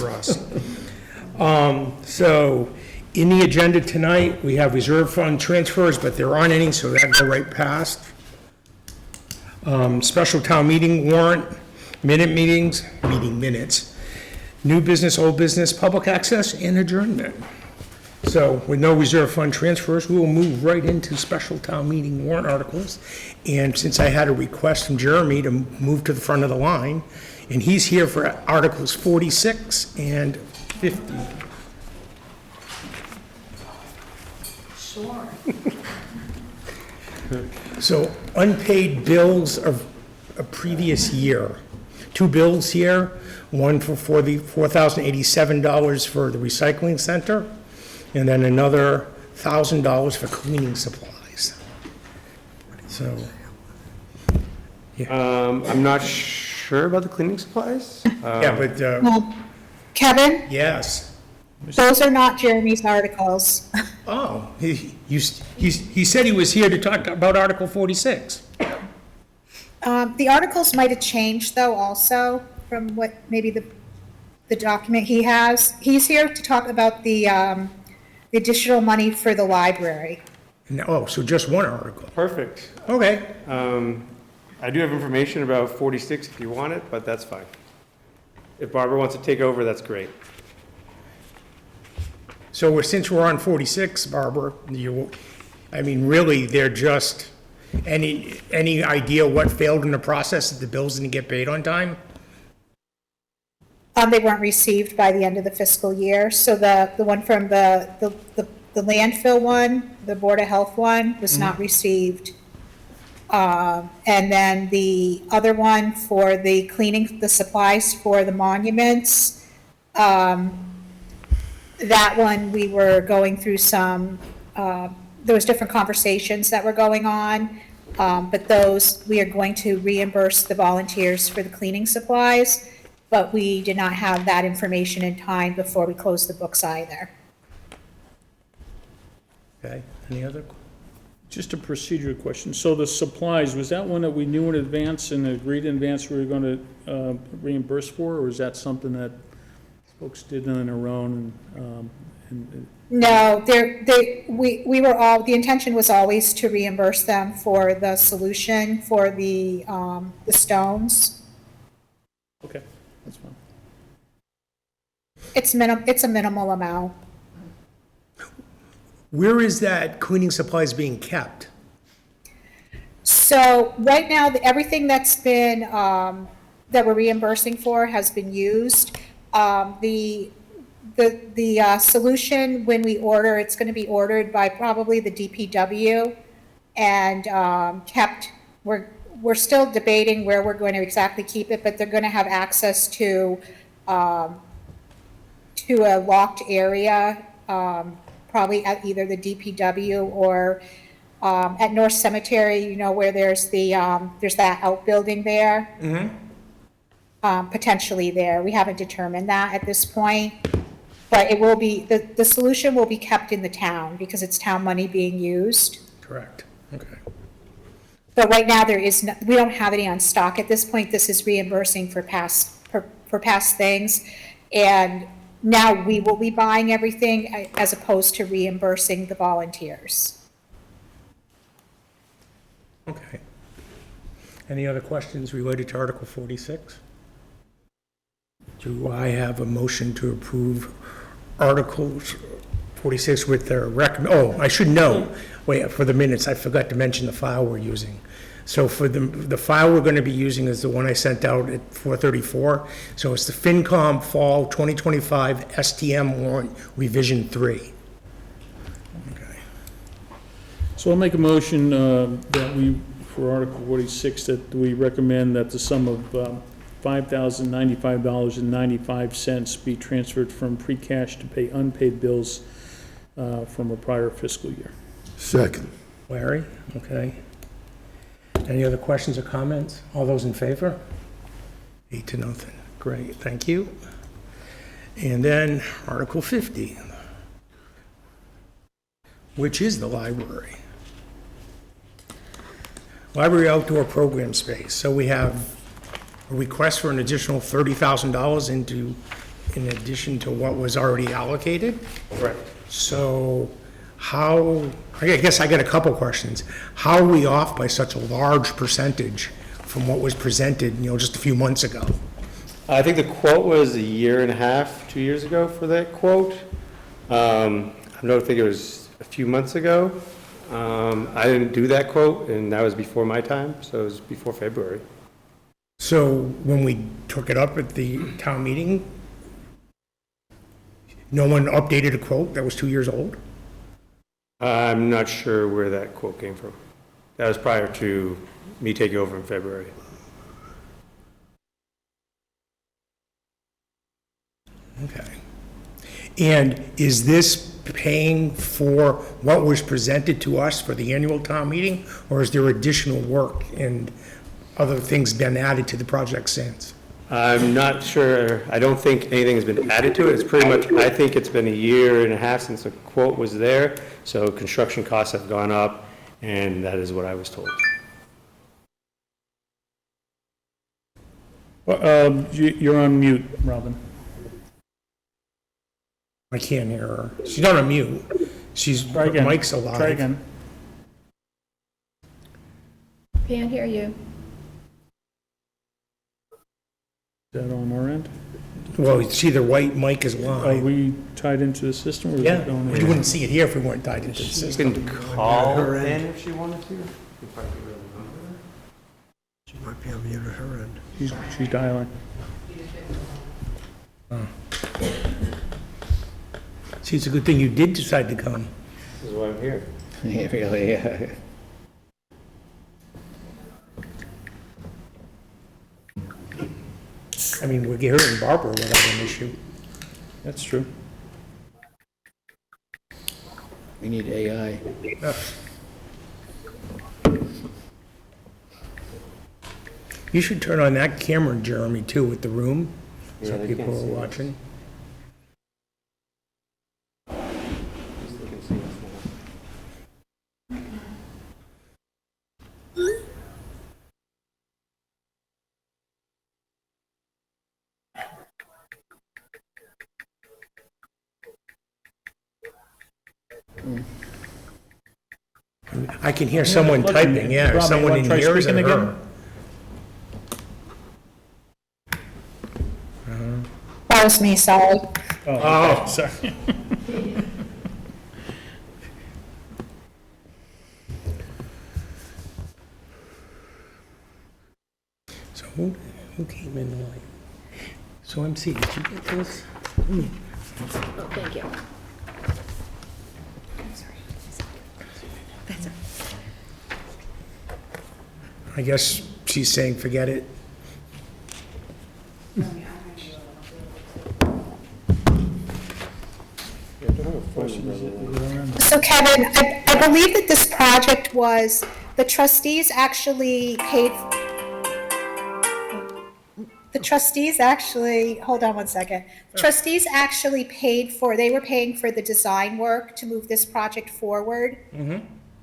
for us. So in the agenda tonight, we have reserve fund transfers, but there aren't any, so that go right past. Special town meeting warrant, meeting minutes, new business, old business, public access, and adjournment. So with no reserve fund transfers, we will move right into special town meeting warrant articles. And since I had a request from Jeremy to move to the front of the line, and he's here for Articles 46 and 50. Sure. So unpaid bills of a previous year. Two bills here, one for the $4,087 for the recycling center, and then another $1,000 for cleaning supplies. So, I'm not sure about the cleaning supplies. yeah, but, Well, Kevin, yes. those are not Jeremy's articles. Oh, he said he was here to talk about Article 46. The articles might have changed though also from what maybe the document he has. He's here to talk about the additional money for the library. No, oh, so just one article. Perfect. Okay. I do have information about 46 if you want it, but that's fine. If Barbara wants to take over, that's great. So since we're on 46, Barbara, I mean, really, they're just, any idea what failed in the process, that the bills didn't get paid on time? They weren't received by the end of the fiscal year. So the one from the landfill one, the Board of Health one, was not received. And then the other one for the cleaning, the supplies for the monuments, that one, we were going through some, there was different conversations that were going on, but those, we are going to reimburse the volunteers for the cleaning supplies, but we did not have that information in time before we closed the books either. Okay, any other? Just a procedural question. So the supplies, was that one that we knew in advance and agreed in advance we were going to reimburse for, or is that something that folks did on their own? No, we were all, the intention was always to reimburse them for the solution for the stones. Okay, that's fine. It's a minimal amount. Where is that cleaning supplies being kept? So right now, everything that's been, that we're reimbursing for has been used. The solution, when we order, it's going to be ordered by probably the DPW and kept, we're still debating where we're going to exactly keep it, but they're going to have access to a locked area, probably at either the DPW or at North Cemetery, you know, where there's that outbuilding there. Mm-hmm. Potentially there. We haven't determined that at this point, but it will be, the solution will be kept in the town because it's town money being used. Correct, okay. But right now there is no, we don't have any on stock at this point. This is reimbursing for past things. And now we will be buying everything as opposed to reimbursing the volunteers. Okay. Any other questions related to Article 46? Do I have a motion to approve Articles 46 with the I should know, wait, for the minutes, I forgot to mention the file we're using. So for the file we're going to be using is the one I sent out at 4:34. So it's the FinCom Fall 2025 STM warrant revision 3. Okay. So I'll make a motion that we, for Article 46, that we recommend that the sum of $5,095.95 be transferred from free cash to pay unpaid bills from a prior fiscal year. Second. Larry, okay. Any other questions or comments? All those in favor? 8-0. Great, thank you. And then Article 50, which is the library. Library outdoor program space. So we have a request for an additional $30,000 into in addition to what was already allocated. Right. So how, I guess I got a couple questions. How are we off by such a large percentage from what was presented, just a few months ago? I think the quote was a year and a half, 2 years ago for that quote. I don't think it was a few months ago. I didn't do that quote, and that was before my time, so it was before February. So when we took it up at the town meeting, no one updated a quote that was 2 years old? I'm not sure where that quote came from. That was prior to me taking over in February. Okay. And is this paying for what was presented to us for the annual town meeting? Or is there additional work and other things been added to the project since? I'm not sure, I don't think anything has been added to it. It's pretty much, I think it's been a year and a half since the quote was there, so construction costs have gone up, and that is what I was told. You're on mute, Robin. I can't hear her. She's not on mute. She's, Try her again. mic's alive. Try again. Can't hear you. Is that on our end? Well, it's either white mic is Are live. we tied into the system or is Yeah, it going? we wouldn't see it here if we weren't tied into the You system. can call in if she wanted to. She might be on mute at her end. She's dialing. See, it's a good thing you did decide to come. This is why I'm here. Yeah, really, yeah. I mean, we're hearing Barbara without an issue. That's true. We need AI. You should turn on that camera, Jeremy, too, with the room, Yeah, so they people can't are see us. watching. They can see us now. I can hear someone Look, typing, yeah, Robbie, someone you in wanna try here is speaking it again? her? That was me, sorry. Oh, okay, sorry. So who came in late? So MC, did you get this? Oh, thank you. That's all I guess she's saying forget it. So Kevin, I believe that this project was, the trustees actually paid, hold on one second. Trustees actually paid for, they were paying for the design work to move this project forward.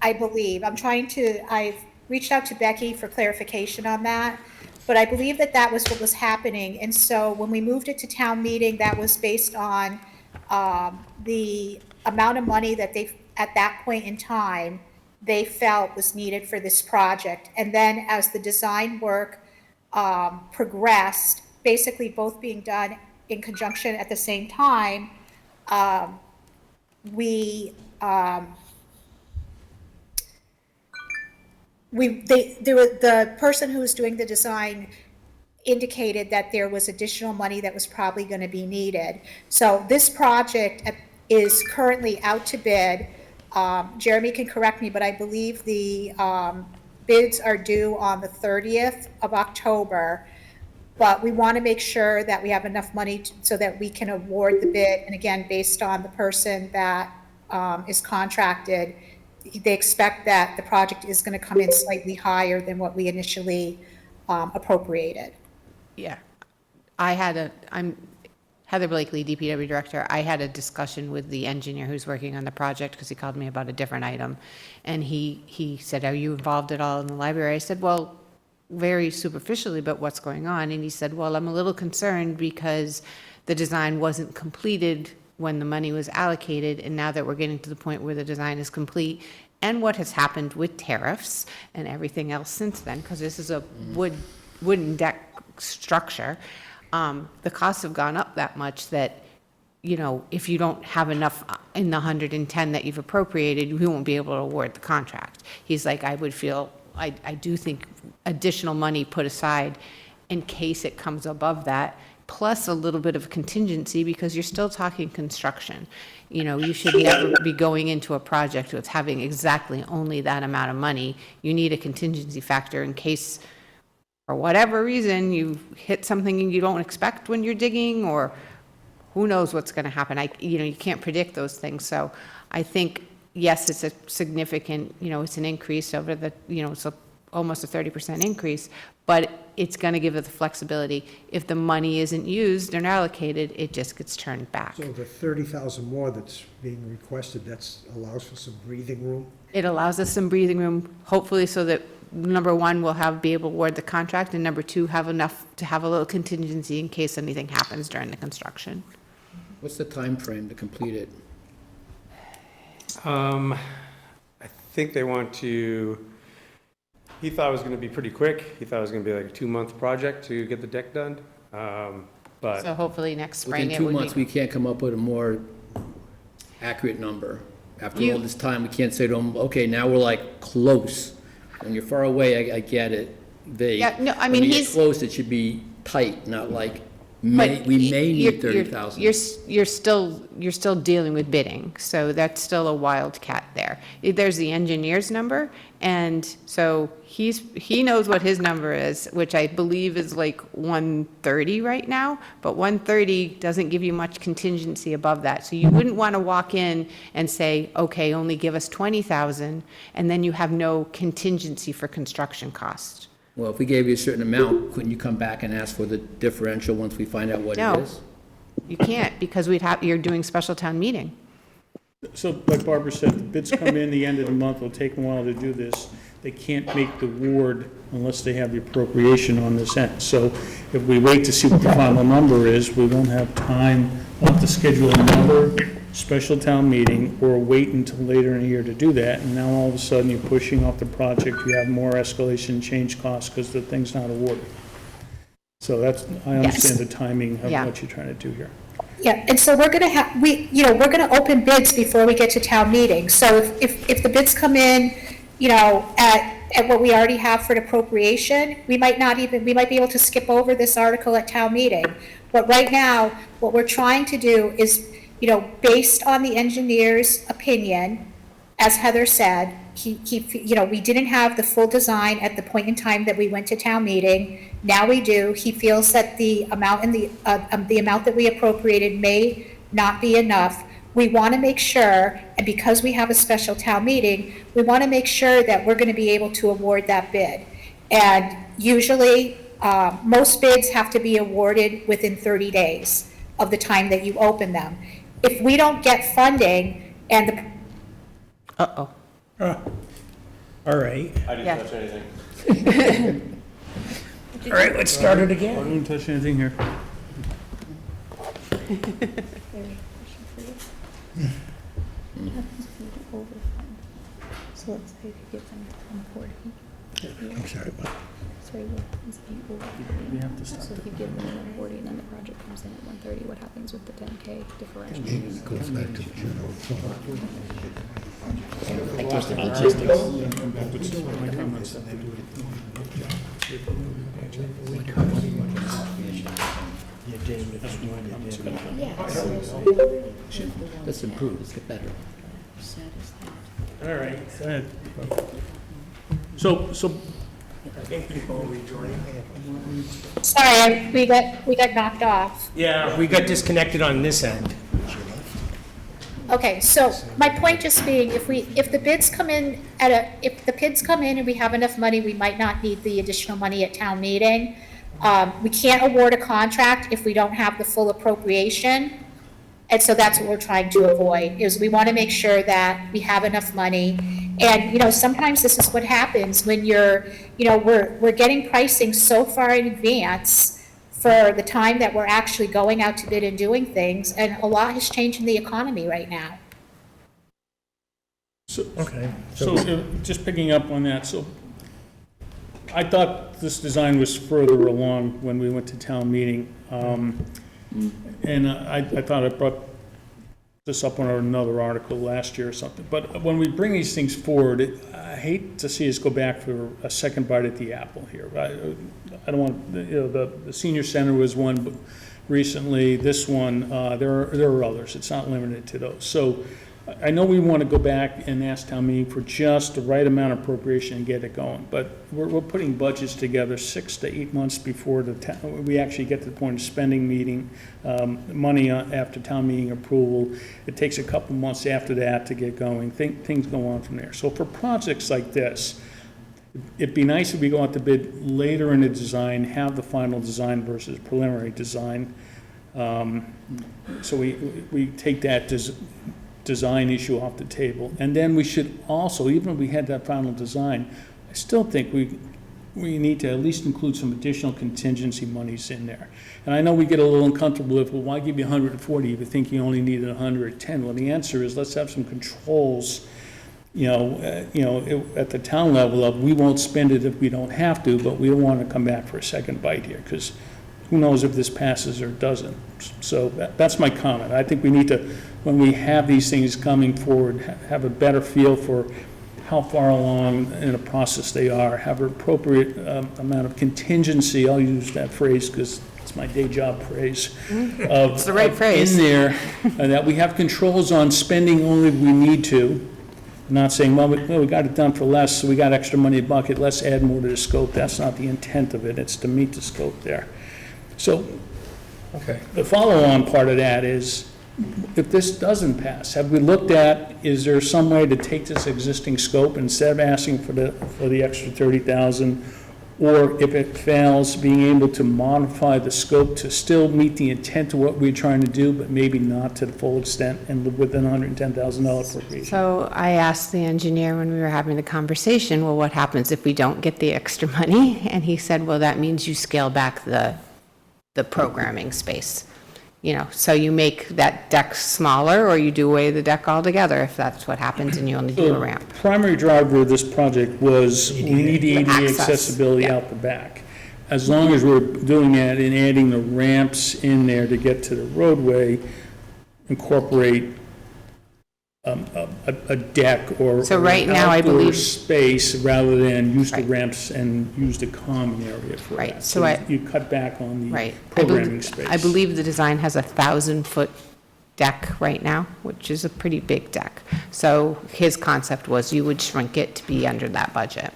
I believe. I've reached out to Becky for clarification on that, but I believe that that was what was happening. And so when we moved it to town meeting, that was based on the amount of money that they, at that point in time, they felt was needed for this project. And then as the design work progressed, basically both being done in conjunction at the same time, the person who was doing the design indicated that there was additional money that was probably going to be needed. So this project is currently out to bid. Jeremy can correct me, but I believe the bids are due on the 30th of October. But we want to make sure that we have enough money so that we can award the bid. And again, based on the person that is contracted, they expect that the project is going to come in slightly higher than what we initially appropriated. Yeah. I'm Heather Blakely, DPW Director. I had a discussion with the engineer who's working on the project because he called me about a different item. And he said, are you involved at all in the library? I said, well, very superficially about what's going on, and he said, well, I'm a little concerned because the design wasn't completed when the money was allocated, and now that we're getting to the point where the design is complete, and what has happened with tariffs and everything else since then, because this is a wooden deck structure, the costs have gone up that much that, if you don't have enough in the 110 that you've appropriated, we won't be able to award the contract. He's like, I do think additional money put aside in case it comes above that, plus a little bit of contingency, because you're still talking construction. You should never be going into a project with having exactly only that amount of money. You need a contingency factor in case, for whatever reason, you hit something you don't expect when you're digging, or who knows what's going to happen. You can't predict those things. So I think, yes, it's a significant, it's an increase over the, it's almost a 30% increase, but it's going to give it the flexibility. If the money isn't used and allocated, it just gets turned back. So the 30,000 more that's being requested, that's allows for some breathing room? It allows us some breathing room, hopefully, so that, number one, we'll be able to award the contract, and number two, have enough to have a little contingency in case anything happens during the construction. What's the time frame to complete it? I think they want to, he thought it was gonna be pretty quick. He thought it was gonna be like a 2-month project to get the deck done. But So hopefully next spring Within it 2 would months, be. we can't come up with a more accurate number. After all this time, we can't say to them, okay, now we're like close. When you're far away, I get it, vague. Yeah, no, I When mean, you get he's- close, it should be tight, not like, But we may you're- need 30,000. You're still dealing with bidding, so that's still a wildcat there. There's the engineer's number, and so he knows what his number is, which I believe is like 130 right now, but 130 doesn't give you much contingency above that. So you wouldn't want to walk in and say, okay, only give us 20,000, and then you have no contingency for construction costs. Well, if we gave you a certain amount, couldn't you come back and ask for the differential once we find out what No. it is? You can't, because you're doing special town meeting. So like Barbara said, the bids come in the end of the month, it'll take them a while to do this. They can't make the award unless they have the appropriation on this end. So if we wait to see what the final number is, we won't have time, we'll have to schedule another special town meeting or wait until later in the year to do that. And now all of a sudden you're pushing off the project, you have more escalation, change costs because the thing's not awarded. So I understand the timing of Yeah. what you're trying to do here. Yeah, and so we're gonna have, we're gonna open bids before we get to town meeting. So if the bids come in, at what we already have for an appropriation, we might be able to skip over this article at town meeting. But right now, what we're trying to do is, based on the engineer's opinion, as Heather said, we didn't have the full design at the point in time that we went to town meeting. Now we do. He feels that the amount that we appropriated may not be enough. We want to make sure, and because we have a special town meeting, we want to make sure that we're going to be able to award that bid. And usually, most bids have to be awarded within 30 days of the time that you open them. If we don't get funding and the Uh-oh. All right, I didn't Yeah. touch anything. all right, let's start it I again. don't touch anything here. So let's say if you give them 140. I'm sorry, what? Sorry, what happens if you overfund? We have to stop So if you give them 140 and then the project comes in at 130, what happens with the 10K differential? It goes back to the general fund. Let's improve, let's get better. All right. Go ahead. So, sorry, we got knocked off. Yeah, we got disconnected on this end. Okay, so my point just being, if the bids come in and we have enough money, we might not need the additional money at town meeting. We can't award a contract if we don't have the full appropriation. And so that's what we're trying to avoid, is we want to make sure that we have enough money. And, you know, sometimes this is what happens when you're, you know, we're getting pricing so far in advance for the time that we're actually going out to bid and doing things, and a lot has changed in the economy right now. Okay. So, just picking up on that, so I thought this design was further along when we went to town meeting. And I thought I brought this up on another article last year or something. But when we bring these things forward, I hate to see us go back for a second bite at the apple here. I don't want, you know, the senior center was one recently, this one, there are others. It's not limited to those. So I know we want to go back and ask town meeting for just the right amount of appropriation and get it going, but we're putting budgets together 6 to 8 months before we actually get to the point of spending money after town meeting approval. It takes a couple months after that to get going. Things go on from there. So for projects like this, it'd be nice if we go out to bid later in the design, have the final design versus preliminary design. So we take that design issue off the table. And then we should also, even if we had that final design, I still think we need to at least include some additional contingency monies in there. And I know we get a little uncomfortable with, well, why give you 140 if you think you only needed 110? Well, the answer is let's have some controls, at the town level of we won't spend it if we don't have to, but we don't want to come back for a second bite here, because who knows if this passes or doesn't. So that's my comment. I think we need to, when we have these things coming forward, have a better feel for how far along in a process they are, have an appropriate amount of contingency, I'll use that phrase because it's my day job phrase. It's the right phrase. In there, that we have controls on spending only if we need to, not saying, well, we got it done for less, so we got extra money in the bucket, let's add more to the scope. That's not the intent of it, it's to meet the scope there. So Okay. the follow-on part of that is, if this doesn't pass, have we looked at, is there some way to take this existing scope instead of asking for the extra 30,000, or if it fails, being able to modify the scope to still meet the intent of what we're trying to do, but maybe not to the full extent and within $110,000 appropriation? So I asked the engineer when we were having the conversation, well, what happens if we don't get the extra money? And he said, well, that means you scale back the programming space. So you make that deck smaller, or you do away the deck altogether if that's what happens and you only do a ramp. The primary driver of this project was we need the ADA Access, accessibility yeah. out the back. As long as we're doing that and adding the ramps in there to get to the roadway, incorporate a deck or So right an now, I outdoor believe- space rather than use the Right. ramps and use the common area for Right, that. so I- you cut back on the Right. programming space. I believe the design has a 1,000-foot deck right now, which is a pretty big deck. So his concept was you would shrink it to be under that budget.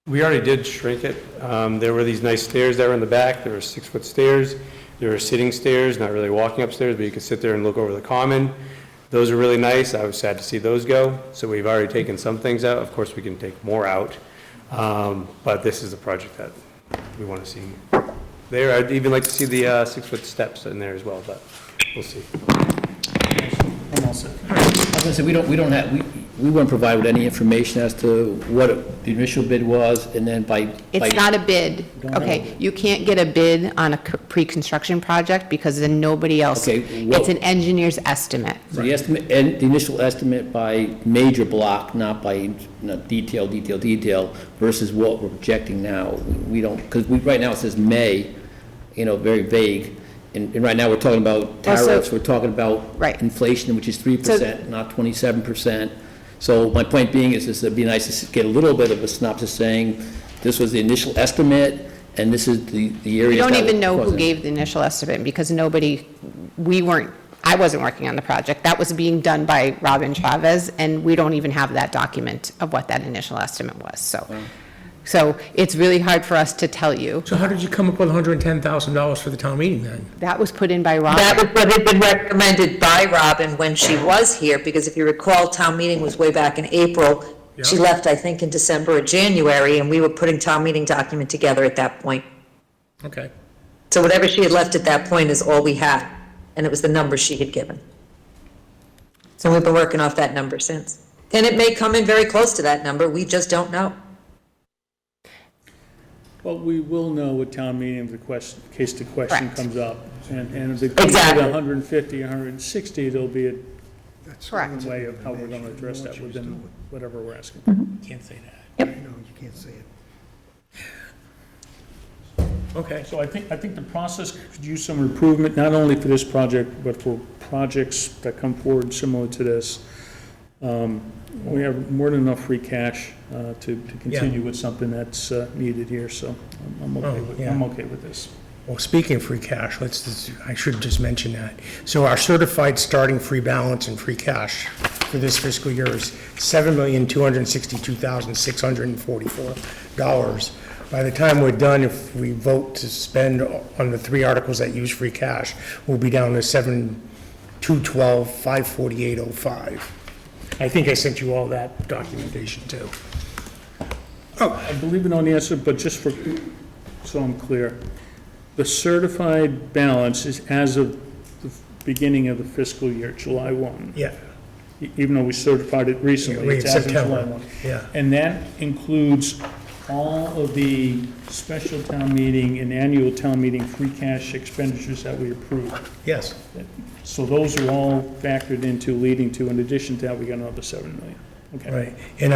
We already did shrink it. There were these nice stairs that were in the back. There were 6-foot stairs. There were sitting stairs, not really walking upstairs, but you could sit there and look over the common. Those are really nice. I was sad to see those go. So we've already taken some things out. Of course, we can take more out. But this is a project that we want to see there. I'd even like to see the 6-foot steps in there as well, but we'll see. I'm all set. I was gonna say, we weren't provided with any information as to what the initial bid was, and then by. It's not a bid. Okay, you can't get a bid on a pre-construction project because then nobody else. Okay, well- It's an engineer's estimate. So the estimate, and the initial estimate by major block, not by detail, versus what we're projecting now. We don't, because right now it says May, very vague. And right now, we're talking about tariffs, we're talking about Right. inflation, which is 3%, not 27%. So my point being is it'd be nice to get a little bit of a synopsis saying, this was the initial estimate, and this is the areas. We don't that even know who wasn't. gave the initial estimate because I wasn't working on the project. That was being done by Robin Chavez, and we don't even have that document of what that initial estimate was, So it's really hard for us to tell you. So how did you come up with $110,000 for the town meeting then? That was put in by That Robin. was what had been recommended by Robin when she was here, because if you recall, town meeting was way back in April. She Yeah. left, I think, in December or January, and we were putting town meeting document together at that point. Okay. So whatever she had left at that point is all we had. and it was the number she had given. So we've been working off that number since. And it may come in very close to that number, we just don't know. Well, we will know at town meeting if the question, in case the question Correct. comes up. And if it comes Exactly. to 150, 160, there'll be a That's Correct. a way of how we're going to recommendation. address You know that what she was within doing. whatever we're asking. Can't say that. No, you can't say it. Okay. So I think the process could use some improvement, not only for this project, but for projects that come forward similar to this. We have more than enough free cash to continue with something that's needed here, so I'm okay with this. Well, speaking of free cash, I should just mention that. So our certified starting free balance and free cash for this fiscal year is $7,262,644. By the time we're done, if we vote to spend on the 3 articles that use free cash, we'll be down to $7,212,548.05. I think I sent you all that documentation too. I believe it on the answer, but just for, so I'm clear, the certified balance is as of the beginning of the fiscal year, July 1. Yeah, Even though we certified it recently, in it's as of July September. 1. Yeah. And that includes all of the special town meeting and annual town meeting free cash expenditures that we approved. Yes. So those are all factored into, leading to, in addition to that, we got another 7 million. Okay. Right, and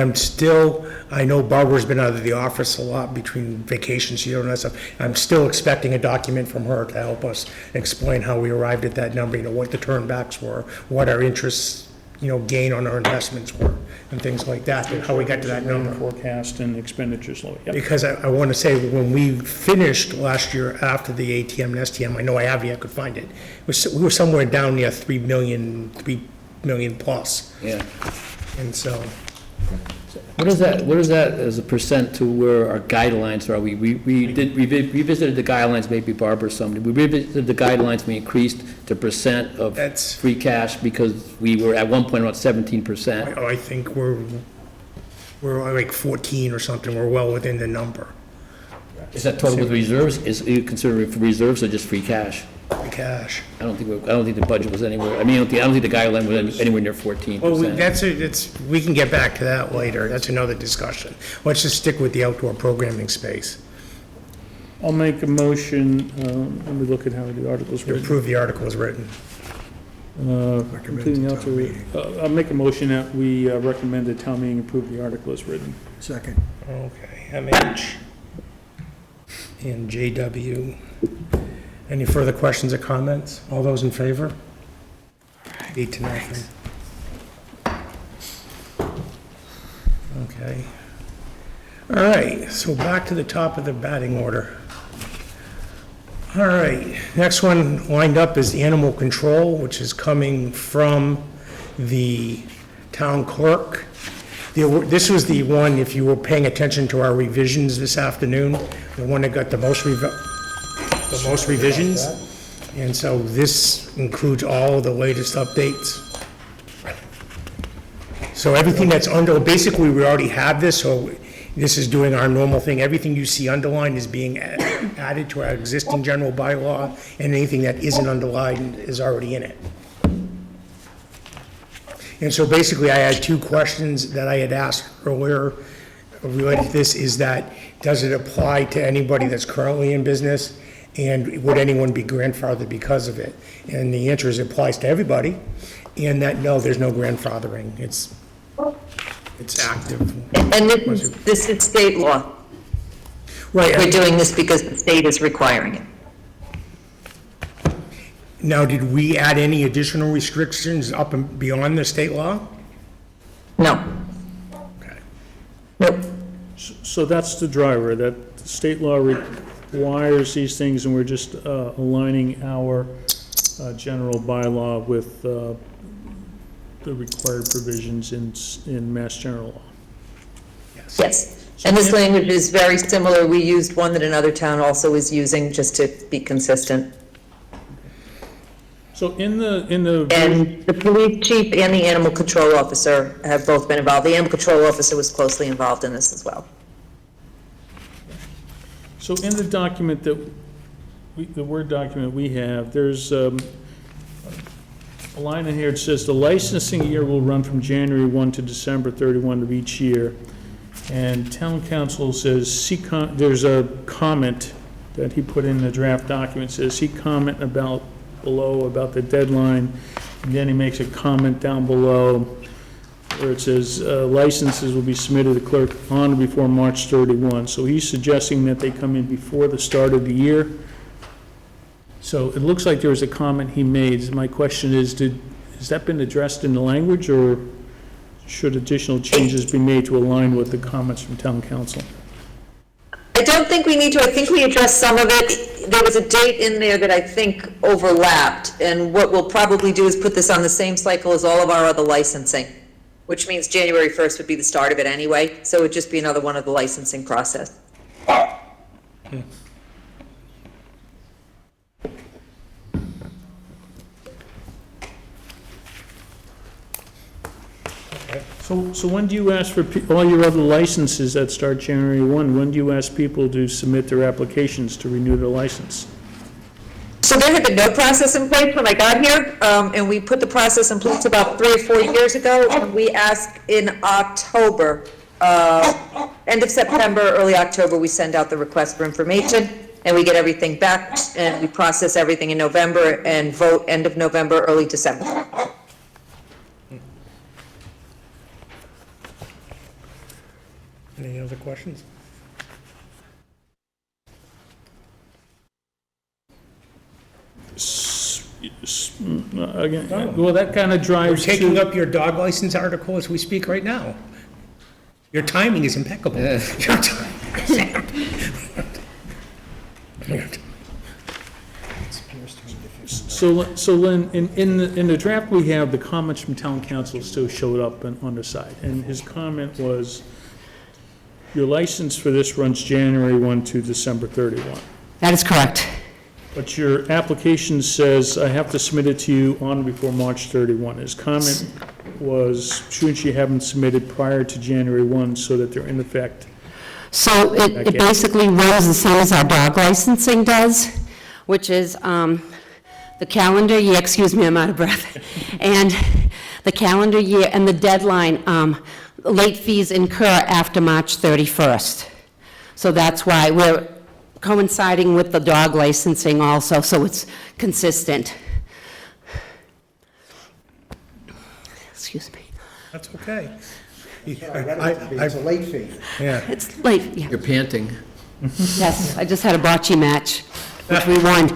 I know Barbara's been out of the office a lot between vacations, you know, and that stuff. I'm still expecting a document from her to help us explain how we arrived at that number, you know, what the turnbacks were, what our interests, you know, gain on our investments were, and things like that, and how we got to that number. Forecast and expenditures, yep. Because I want to say, when we finished last year after the ATM and STM, I know I have it, I could find it, we were somewhere down near 3 million plus, Yeah. and so. What is that as a percent to where our guidelines are? We revisited the guidelines, maybe Barbara or somebody, we revisited the guidelines, we increased the percent of That's- free cash because we were at one point about 17%. I think we're like 14 or something, we're well within the number, Is that total with reserves? Is you consider it for reserves or just free cash? the cash. I don't think the budget was anywhere, I don't think the guideline was anywhere near 14%. Well, we can get back to that later, that's another discussion. Let's just stick with the outdoor programming space, I'll make a motion, let me look at how the article's to written. approve the article as written. Completing to out town meeting. I'll make a motion that we recommend that town meeting approve the article as written. Second. Okay, MH and JW. Any further questions or comments? All those in favor? 8-0. Okay. All right, so back to the top of the batting order. All right, next one lined up is animal control, which is coming from the town clerk. This was the one, if you were paying attention to our revisions this afternoon, the one that got the most revisions. And so this includes all the latest updates. So everything that's under, basically, we already have this, so this is doing our normal thing. Everything you see underlined is being added to our existing general bylaw, and anything that isn't underlined is already in it. And so basically, I had 2 questions that I had asked earlier related to this, is that, does it apply to anybody that's currently in business? And would anyone be grandfathered because of it? And the answer is it applies to everybody, and that, no, there's no grandfathering. It's active. And this is state law. Right. We're doing this because the state is requiring it. Now, did we add any additional restrictions up and beyond the state law? No. Okay. Nope. So that's the driver, that the state law requires these things, and we're just aligning our general bylaw with the required provisions in Mass General Law. Yes. And this language is very similar. We used one that another town also is using, just to be consistent. So in the And the police chief and the animal control officer have both been involved. The animal control officer was closely involved in this as well. So in the document that, the Word document we have, there's a line in here, it says, "The licensing year will run from January 1 to December 31 of each year." And town council says, there's a comment that he put in the draft document, says he comment about, below, about the deadline, and then he makes a comment down below where it says, licenses will be submitted to the clerk on or before March 31. So he's suggesting that they come in before the start of the year. So it looks like there was a comment he made. My question is, has that been addressed in the language, or should additional changes be made to align with the comments from town council? I don't think we need to, I think we addressed some of it. There was a date in there that I think overlapped, and what we'll probably do is put this on the same cycle as all of our other licensing, which means January 1st would be the start of it anyway, so it would just be another one of the licensing process. So when do you ask for all your other licenses that start January 1, when do you ask people to submit their applications to renew their license? So there had been no process in place when I got here, and we put the process in place about 3 or 4 years ago, and we asked in October, end of September, early October, we send out the request for information, and we get everything back, and we process everything in November and vote end of November, early December. Any other questions? Again, well, that kind of We're drives taking to, up your dog license article as we speak right now. Your timing is impeccable. Your timing so Lynn, in the draft we have, the comments from town council still showed up on the side, and his comment was, your license for this runs January 1 to December 31. That is correct. But your application says, I have to submit it to you on or before March 31. His comment was, shouldn't you have them submitted prior to January 1 so that they're in effect? So it basically runs the same as our dog licensing does, which is the calendar year, excuse me, I'm out of breath, and the calendar year and the deadline, late fees incur after March 31st. So that's why we're coinciding with the dog licensing also, so it's consistent. Excuse me. That's okay. It's a late fee. Yeah. It's late, yeah. You're panting. Yes, I just had a bocce match, which we won.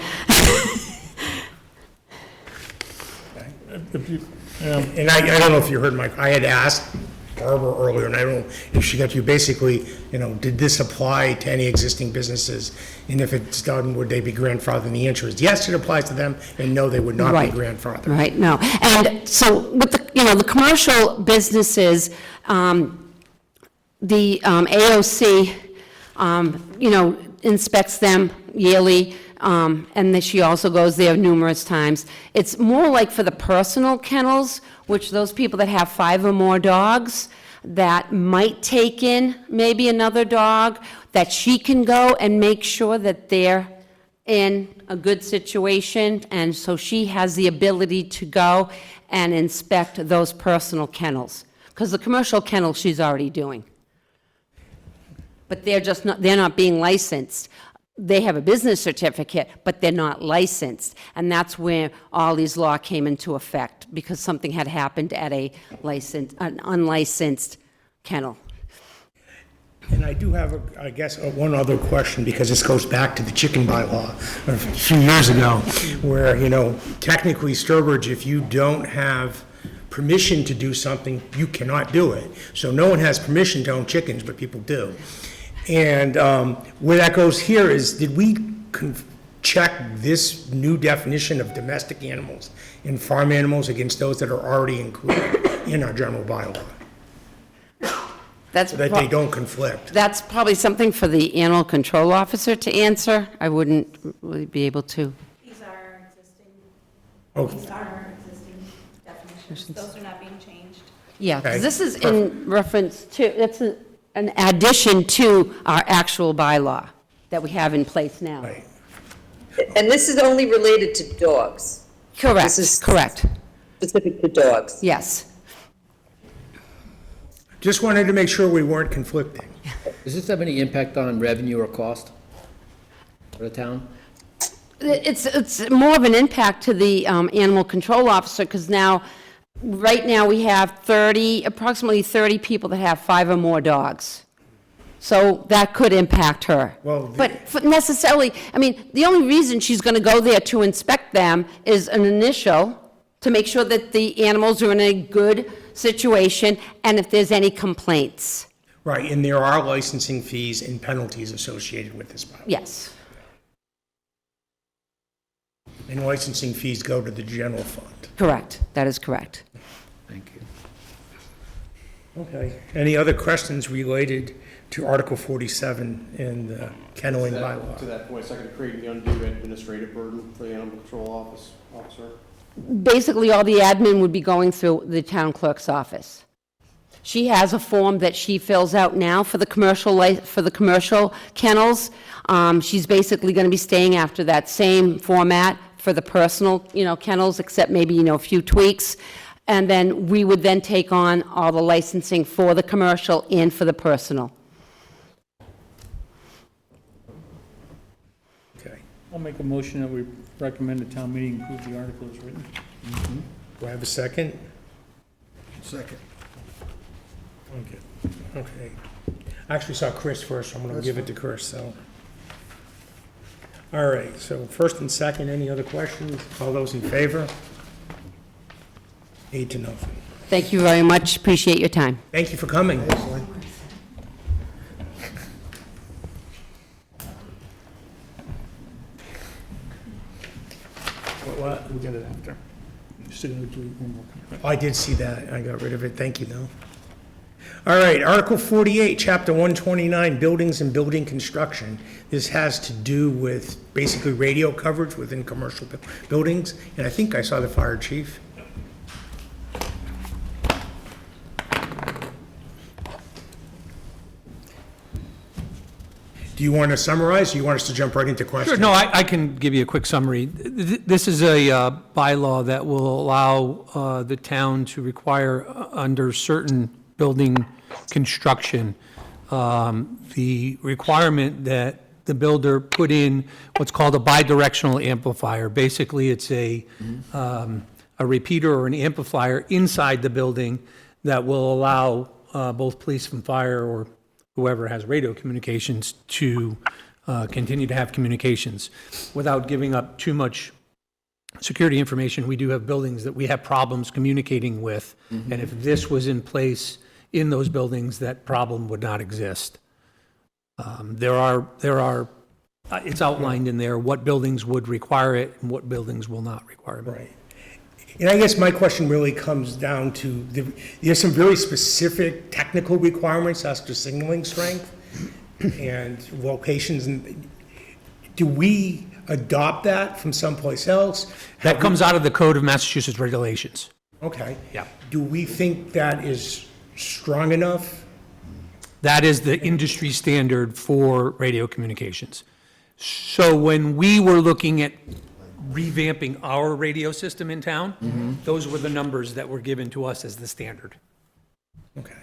And I don't know if you heard I had asked Barbara earlier, and I don't know if she got to you, basically, did this apply to any existing businesses? And if it's done, would they be grandfathered? And the answer is yes, it applies to them, and no, they would not be grandfathered. Right, no. And so with the commercial businesses, the AOC, inspects them yearly, and then she also goes there numerous times. It's more like for the personal kennels, which those people that have 5 or more dogs that might take in maybe another dog, that she can go and make sure that they're in a good situation, and so she has the ability to go and inspect those personal kennels, because the commercial kennel she's already doing. But they're not being licensed. They have a business certificate, but they're not licensed. And that's where all these law came into effect, because something had happened at an unlicensed kennel. And I do have, one other question, because this goes back to the chicken bylaw a few years ago, where, technically, Sturbridge, if you don't have permission to do something, you cannot do it. So no one has permission to own chickens, but people do. And where that goes here is, did we check this new definition of domestic animals and farm animals against those that are already included in our general bylaw? So that they don't conflict. That's probably something for the animal control officer to answer. I wouldn't really be able to. These are our existing, Oh, these are our existing definitions. Those are not being changed. Yeah, 'cause Okay. this is in reference to, it's an addition to our actual bylaw that we have in place now. right. And this is only related to dogs. Correct, This is- correct. specific to dogs. Yes. Just wanted to make sure we weren't conflicting. Does this have any impact on revenue or cost for the town? It's more of an impact to the animal control officer, because right now, we have approximately 30 people that have 5 or more dogs. So that could impact her. Well, But necessarily, I mean, the only reason she's going to go there to inspect them is an initial, to make sure that the animals are in a good situation, and if there's any complaints. Right, and there are licensing fees and penalties associated with this bylaw. Yes. And licensing fees go to the general fund. Correct. That is correct. Thank you. Okay. Any other questions related to Article 47 in the kenneling To bylaw? that point, second, creating the undue administrative burden for the animal control officer. Basically, all the admin would be going through the town clerk's office. She has a form that she fills out now for the commercial kennels. She's basically going to be staying after that same format for the personal, kennels, except maybe, a few tweaks. And then we would then take on all the licensing for the commercial and for the personal. Okay. I'll make a motion that we recommend the town meeting approve the article as written. Do I have a second? Second. Okay. I actually saw Chris first, so I'm going to give it to Chris, so. All right, so first and second, any other questions? All those in favor? 8-0. Thank you very much. Appreciate your time. Thank you for coming. Excellent. What? We'll get it after. Still gonna do one more. Oh, I did see that. I got rid of it. Thank you, though. All right, Article 48, Chapter 129, Buildings and Building Construction. This has to do with basically radio coverage within commercial buildings, and I think I saw the fire chief. Do you want to summarize, or you want us to jump right into questions? Sure, no, I can give you a quick summary. This is a bylaw that will allow the town to require, under certain building construction, the requirement that the builder put in what's called a bidirectional amplifier. Basically, it's a repeater or an amplifier inside the building that will allow both police and fire, or whoever has radio communications, to continue to have communications without giving up too much security information. We do have buildings that we have problems communicating with, and if this was in place in those buildings, that problem would not exist. It's outlined in there what buildings would require it and what buildings will not require it. Right. And I guess my question really comes down to, there's some very specific technical requirements as to signaling strength and locations. And do we adopt that from someplace else? That comes out of the Code of Massachusetts regulations. Okay. Yeah. Do we think that is strong enough? That is the industry standard for radio communications. So when we were looking at revamping our radio system in town, those were the numbers that were given to us as the standard. Okay.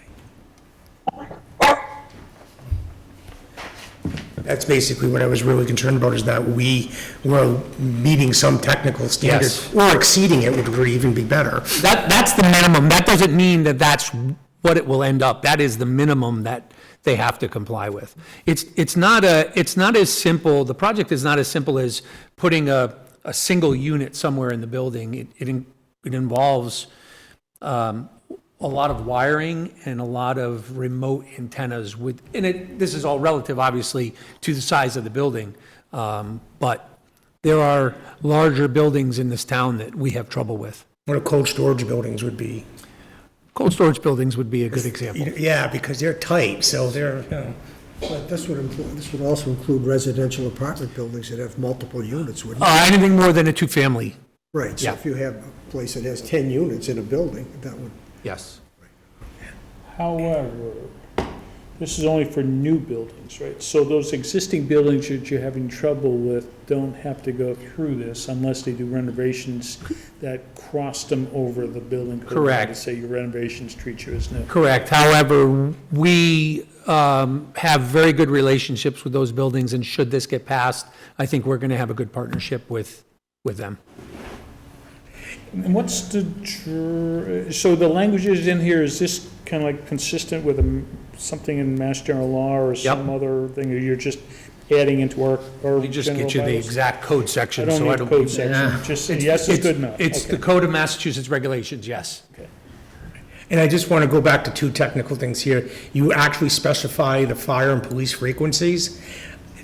That's basically what I was really concerned about, is that we were meeting some technical standard, Yes. or exceeding it, which would even be better. That's the minimum. That doesn't mean that that's what it will end up. That is the minimum that they have to comply with. It's not as simple, the project is not as simple as putting a single unit somewhere in the building. It involves a lot of wiring and a lot of remote antennas this is all relative, obviously, to the size of the building. But there are larger buildings in this town that we have trouble with. What a cold storage buildings would be. Cold storage buildings would be a good example. Yeah, because they're tight, so they're, But this would also include residential apartment buildings that have multiple units, wouldn't it? Anything more than a two-family, Right, so yeah. if you have a place that has 10 units in a building, that would, yes. However, This is only for new buildings, right? So those existing buildings that you're having trouble with don't have to go through this unless they do renovations that cross them over the building code. Correct. To say your renovations treat you as new. Correct. However, we have very good relationships with those buildings, and should this get passed, I think we're going to have a good partnership with them. And what's so the languages in here, is this kind of like consistent with something in Mass General Law or some other thing, or you're just adding into our We just general get you the bylaws? exact code section, I so don't need code section, Yeah. just, yes is good enough. It's the Okay. Code of Massachusetts regulations, yes. And I just want to go back to two technical things here. You actually specify the fire and police frequencies.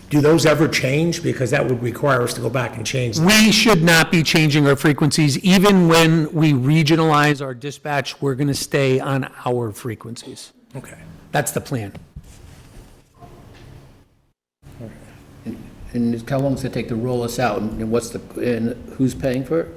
Do those ever change? Because that would require us to go back and change them. We should not be changing our frequencies. Even when we regionalize our dispatch, we're going to stay on our frequencies. Okay. That's the plan. And how long does it take to roll us out, and and who's paying for it?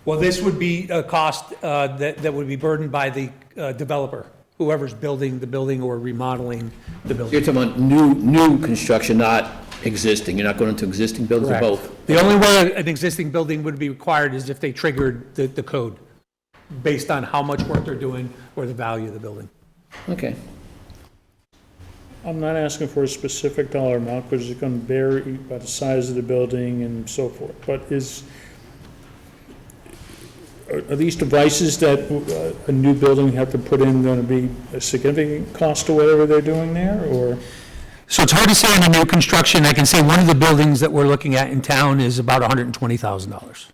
Well, this would be a cost that would be burdened by the developer, whoever's building the building or remodeling the You're building. talking about new construction, not existing, you're not going into existing buildings or Correct. both? The only way an existing building would be required is if they triggered the code, based on how much work they're doing or the value of the building. Okay. I'm not asking for a specific dollar amount, because it's going to vary by the size of the building and so forth, but are these devices that a new building have to put in going to be a significant cost to whatever they're doing there, or? So it's hard to say on the new construction. I can say one of the buildings that we're looking at in town is about $120,000.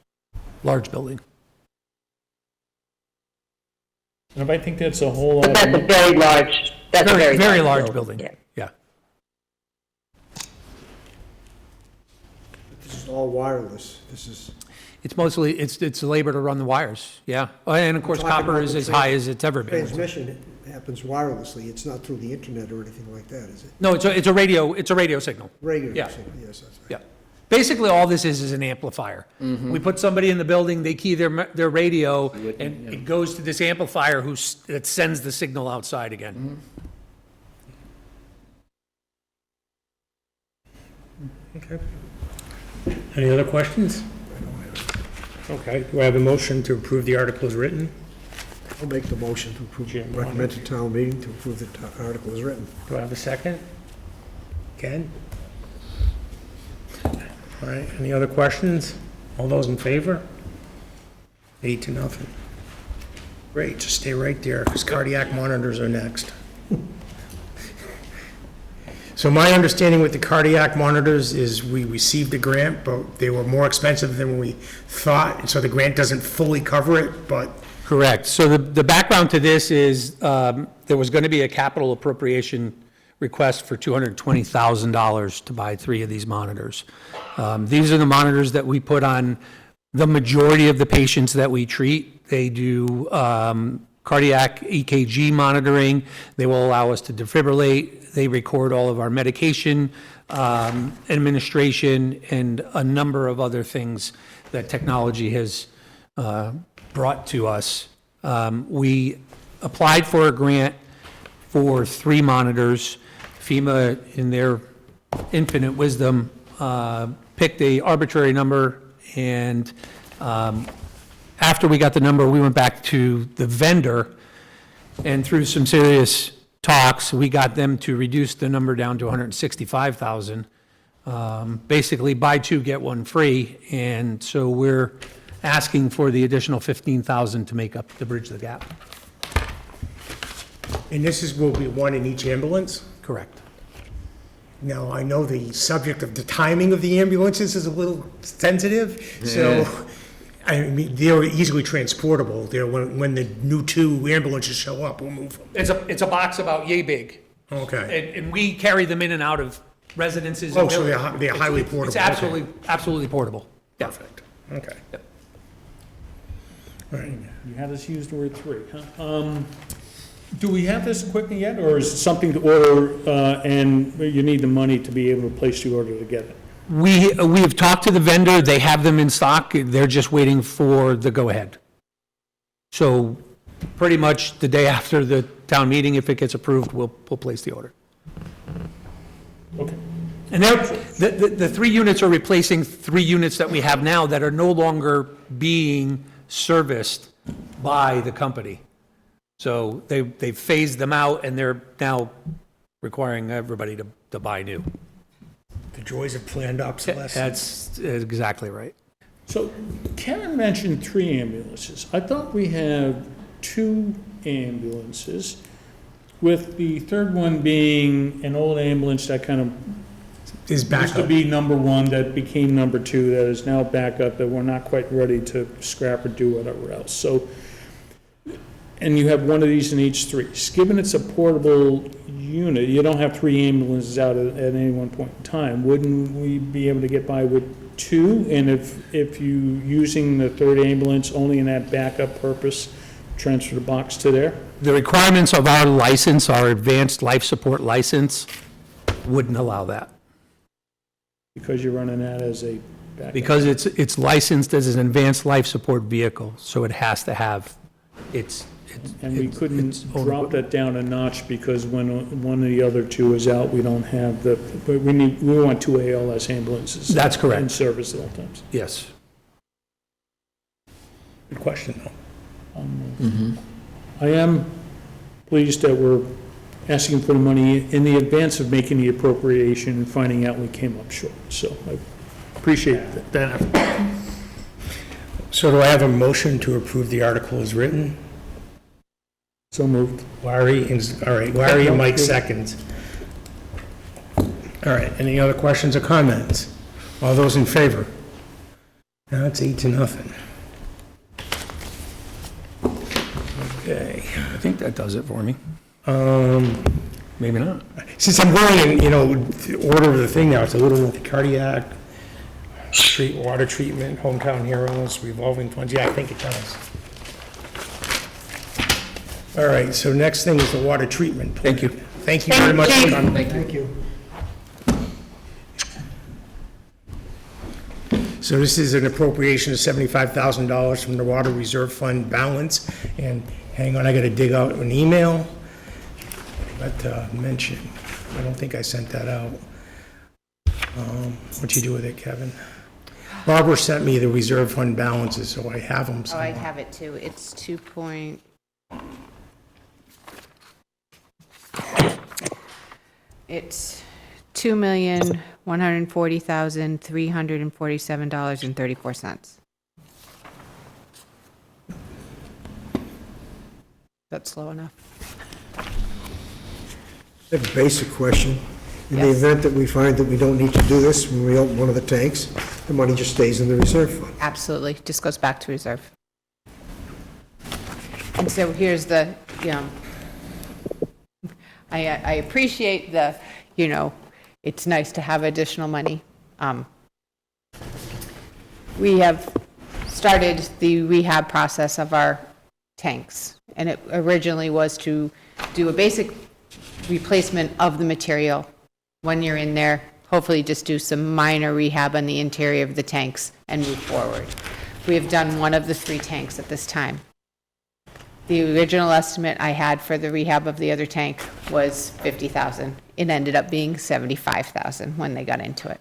Large building. And I think that's a whole lot. But that's a very large, that's a Very, very. very large building. Yeah. Yeah. This is all wireless. This is, It's mostly, it's labor to run the wires, yeah. And of course, Talking copper about is the as high as it's ever been. transmission happens wirelessly. It's not through the internet or anything like that, is it? No, it's a radio signal. Regular, Yeah. signal, yes, that's right. Yeah. Basically, all this is an amplifier. We put somebody in the building, they key their radio, and it goes to this amplifier that sends the signal outside again. Okay. Any other questions? Okay, do I have a motion to approve the article as written? I'll make the motion to approve, recommend to town meeting to approve the article as written. Do I have a second? Ken? All right, any other questions? All those in favor? 8-0. Great, just stay right there, because cardiac monitors are next. So my understanding with the cardiac monitors is we received a grant, but they were more expensive than we thought, so the grant doesn't fully cover it, but Correct. So the background to this is there was going to be a capital appropriation request for $220,000 to buy 3 of these monitors. These are the monitors that we put on the majority of the patients that we treat. They do cardiac EKG monitoring. They will allow us to defibrillate. They record all of our medication administration and a number of other things that technology has brought to us. We applied for a grant for 3 monitors. FEMA, in their infinite wisdom, picked a arbitrary number, and after we got the number, we went back to the vendor, and through some serious talks, we got them to reduce the number down to $165,000. Basically, buy 2, get 1 free, and so we're asking for the additional $15,000 to make up the bridge the gap. and will be 1 in each ambulance? Correct. Now, I know the subject of the timing of the ambulances is a little sensitive, so, I mean, they're easily transportable. They're, when the new 2 ambulances show up, we'll move them. It's a box about yay big, Okay. and we carry them in and out of residences. Oh, and so villages. they're highly portable. It's Okay. absolutely portable. Yeah. Perfect. Okay. Yep. All right. You had us use the word 3, huh? Do we have this equipment yet, or is it something to order, and you need the money to be able to place the order to get it? We have talked to the vendor, they have them in stock, they're just waiting for the go-ahead. So pretty much the day after the town meeting, if it gets approved, we'll place the order. Okay. And the 3 units are replacing 3 units that we have now that are no longer being serviced by the company. So they've phased them out, and they're now requiring everybody to buy new. The joys of planned obsolescence. That's exactly right. So Karen mentioned 3 ambulances. I thought we have 2 ambulances, with the third one being an old ambulance that kind of Is used to backup. be number 1, that became number 2, that is now backup, that we're not quite ready to scrap or do whatever else. So, and you have one of these in each 3. Given it's a portable unit, you don't have 3 ambulances out at any one point in time. Wouldn't we be able to get by with 2? And if you using the third ambulance only in that backup purpose, transfer the box to there? The requirements of our license, our advanced life support license, wouldn't allow that. Because you're running that as a backup? Because it's licensed as an advanced life support vehicle, so it has to have its. And we couldn't its own drop equipment. that down a notch because when one of the other 2 is out, we don't have we want 2 ALS ambulances. That's correct. In service at all times. Yes. Good question, though. I am pleased that we're asking for the money in the advance of making the appropriation and finding out we came up short. So I appreciate that effort. So do I have a motion to approve the article as written? So moved. Larry, all right, Larry and Mike seconds. All right, any other questions or comments? All those in favor? Now it's 8-0. Okay. I think that does it for me. Maybe not. Since I'm going in, the order of the thing now, it's a little with the cardiac, water treatment, hometown heroes, revolving funds. Yeah, I think it does. All right, so next thing is the water treatment. Thank you. Thank you very much for coming. Thank you. So this is an appropriation of $75,000 from the Water Reserve Fund balance. And hang on, I got to dig out an email. But mention, I don't think I sent that out. What'd you do with it, Kevin? Barbara sent me the reserve fund balances, so I have them Oh, I somewhere. have it too. It's it's $2,140,347.34. That's slow enough. I have a basic question. In the Yes. event that we find that we don't need to do this, when we open one of the tanks, the money just stays in the reserve fund. Absolutely, just goes back to reserve. And so here's the, I appreciate the, it's nice to have additional money. We have started the rehab process of our tanks, and it originally was to do a basic replacement of the material. When you're in there, hopefully just do some minor rehab on the interior of the tanks and move forward. We have done one of the 3 tanks at this time. The original estimate I had for the rehab of the other tank was $50,000. It ended up being $75,000 when they got into it.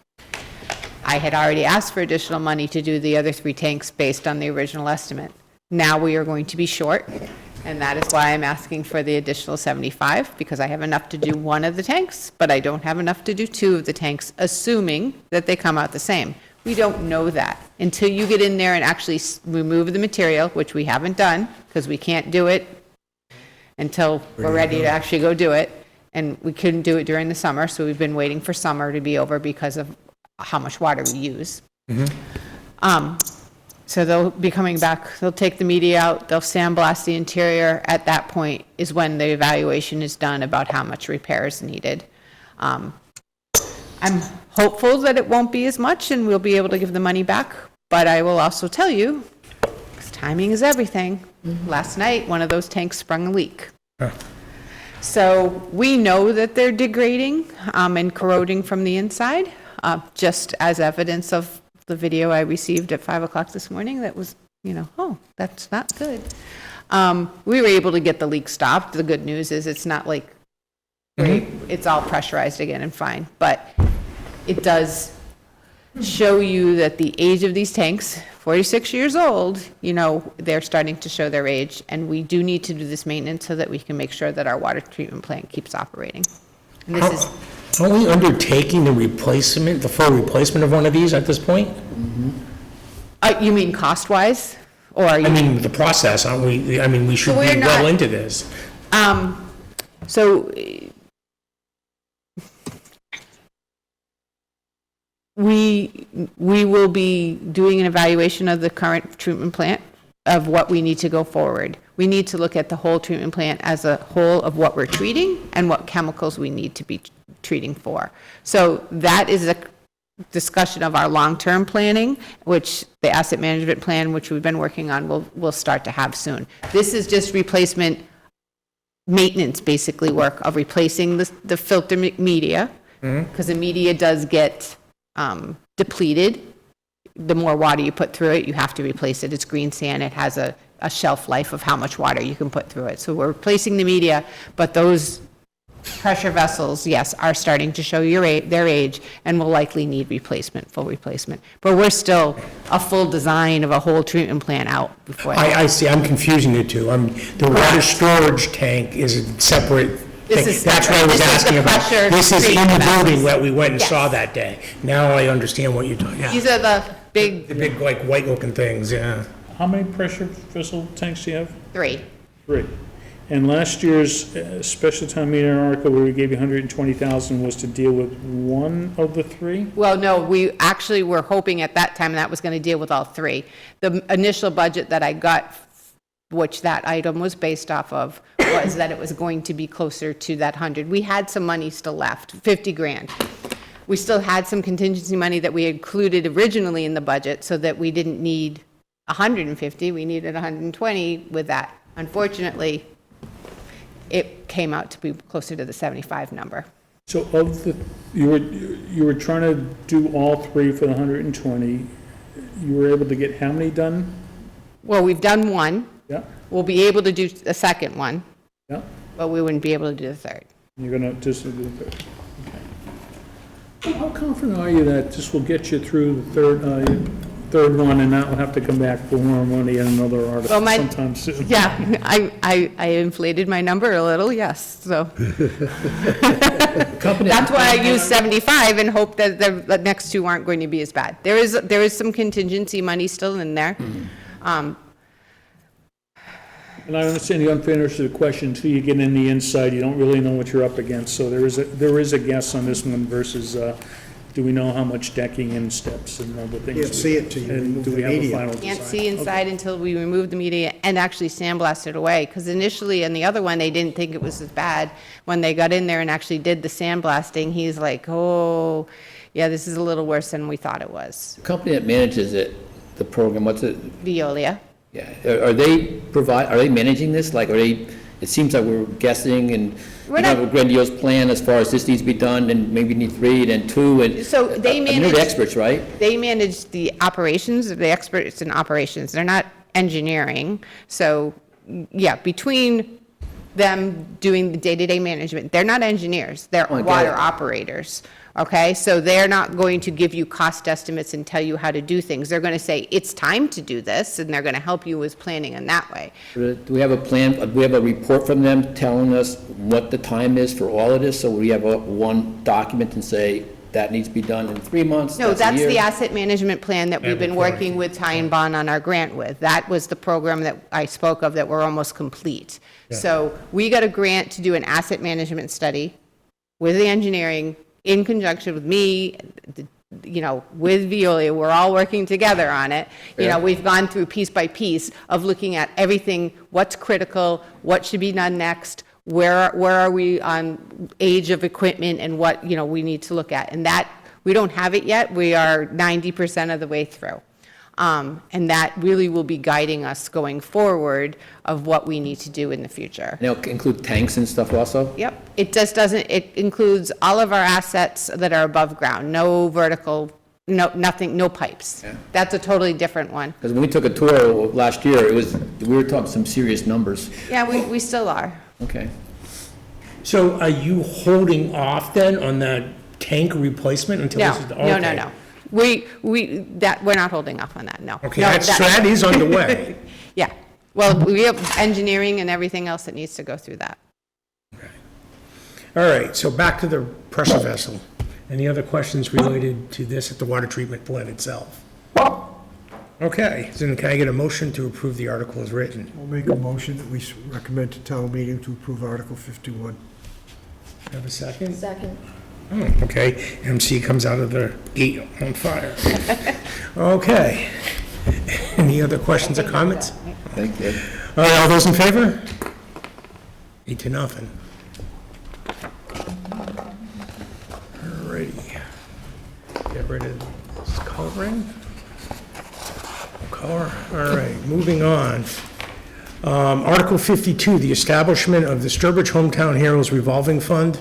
I had already asked for additional money to do the other 3 tanks based on the original estimate. Now we are going to be short, and that is why I'm asking for the additional 75, because I have enough to do one of the tanks, but I don't have enough to do 2 of the tanks, assuming that they come out the same. We don't know that until you get in there and actually remove the material, which we haven't done, because we can't do it until we're ready to actually go do it. And we couldn't do it during the summer, so we've been waiting for summer to be over because of how much water we use. So they'll be coming back, they'll take the media out, they'll sandblast the interior. At that point is when the evaluation is done about how much repair is needed. I'm hopeful that it won't be as much and we'll be able to give the money back, but I will also tell you, because timing is everything, last night, one of those tanks sprung a leak. So we know that they're degrading and corroding from the inside, just as evidence of the video I received at 5 o'clock this morning that was, oh, that's not good. We were able to get the leak stopped. The good news is it's not like It's all pressurized again and fine, but it does show you that the age of these tanks, 46 years old, they're starting to show their age, and we do need to do this maintenance so that we can make sure that our water treatment plant keeps operating. And this is, Are we undertaking the full replacement of one of these at this point? you mean cost-wise? Or are you? I mean, the process, aren't we, I mean, we should So we're be well not- into this. So we will be doing an evaluation of the current treatment plant, of what we need to go forward. We need to look at the whole treatment plant as a whole of what we're treating and what chemicals we need to be treating for. So that is a discussion of our long-term planning, which the asset management plan, which we've been working on, we'll start to have soon. This is just replacement, maintenance, basically, work of replacing the filter media, because the media does get depleted. The more water you put through it, you have to replace it. It's green sand. It has a shelf life of how much water you can put through it. So we're replacing the media, but those pressure vessels, yes, are starting to show their age and will likely need full replacement. But we're still a full design of a whole treatment plant out before. I see, I'm confusing the two. The water storage tank is a separate This thing. is That's what I separate. was This is asking the about. pressure This is in treatment the building vessels. that we went and Yes. saw that day. Now I understand what you're talking, These yeah. are the big The big, like, white-looking things, yeah. How many pressure vessel tanks do you have? 3. 3. And last year's special town meeting article where we gave you 120,000 was to deal with one of the 3? Well, no, we actually were hoping at that time that was going to deal with all 3. The initial budget that I got, which that item was based off of, was that it was going to be closer to that 100. We had some money still left, 50 grand. We still had some contingency money that we included originally in the budget so that we didn't need 150, we needed 120 with that. Unfortunately, it came out to be closer to the 75 number. So of the, you were trying to do all 3 for the 120. You were able to get how many done? Well, we've done one. Yeah, We'll be able to do a second one, yeah. but we wouldn't be able to do the third. You're gonna just do the 3rd. Okay. How confident are you that this will get you through the third one and not have to come back for more money and another Well, article sometime soon? Yeah, I inflated my number a little, yes, so. That's why I used 75 and hope that the next 2 aren't going to be as bad. There is some contingency money still in there. And I understand the unfairness of the question until you get in the inside, you don't really know what you're up against. So there is a guess on this one versus, do we know how much decking and steps and other things? Can't see it till you And remove do the we have a media. final design? Can't see inside until we remove the media and actually sandblast it away, because initially on the other one, they didn't think it was as bad. When they got in there and actually did the sandblasting, he's like, oh, yeah, this is a little worse than we thought it was. The company that manages it, the program, what's it? Veolia. Yeah, are they managing this? Like, it seems like we're guessing and We're we have a not- grandiose plan as far as this needs to be done and maybe need 3, then 2, and. So they I mean, they're manage. the experts, right? They manage the operations, the experts in operations. They're not engineering. So, yeah, between them doing the day-to-day management, they're not engineers. They're Oh, I get water it. operators. Okay? So they're not going to give you cost estimates and tell you how to do things. They're going to say, it's time to do this, and they're going to help you with planning in that way. Do we have a plan, do we have a report from them telling us what the time is for all of this? So we have one document and say, that needs to be done in 3 months, No, that's a that's year? the asset management plan that we've been working with Ty and Bond on our grant with. That was the program that I spoke of that we're almost complete. So we got a grant to do an asset management study with the engineering in conjunction with me, with Veolia. We're all working together on it. We've gone through piece by piece of looking at everything, what's critical, what should be done next, where are we on age of equipment and what, we need to look at. And that, we don't have it yet. We are 90% of the way through. And that really will be guiding us going forward of what we need to do in the future. And it'll include tanks and stuff also? Yep, it just doesn't, it includes all of our assets that are above ground, no vertical, nothing, no pipes. Yeah. That's a totally different one. Because when we took a tour last year, we were talking some serious numbers. Yeah, we still are. Okay. So are you holding off then on the tank replacement until No, this is? no, no, okay. no. We're not holding off on that, no. Okay, No, so that is underway. Yeah, well, we have engineering and everything else that needs to go through that. All right, so back to the pressure vessel. Any other questions related to this at the water treatment plant itself? Okay, then can I get a motion to approve the article as written? I'll make a motion that we recommend to town meeting to approve Article 51. Have a second? Second. Oh, okay, MC comes out of the gate on fire. Okay. Any other questions or comments? Thank you. All right, all those in favor? 8-0. All righty. Get rid of this coloring. Color, all right, moving on. Article 52, the establishment of the Sturbridge Hometown Heroes Revolving Fund.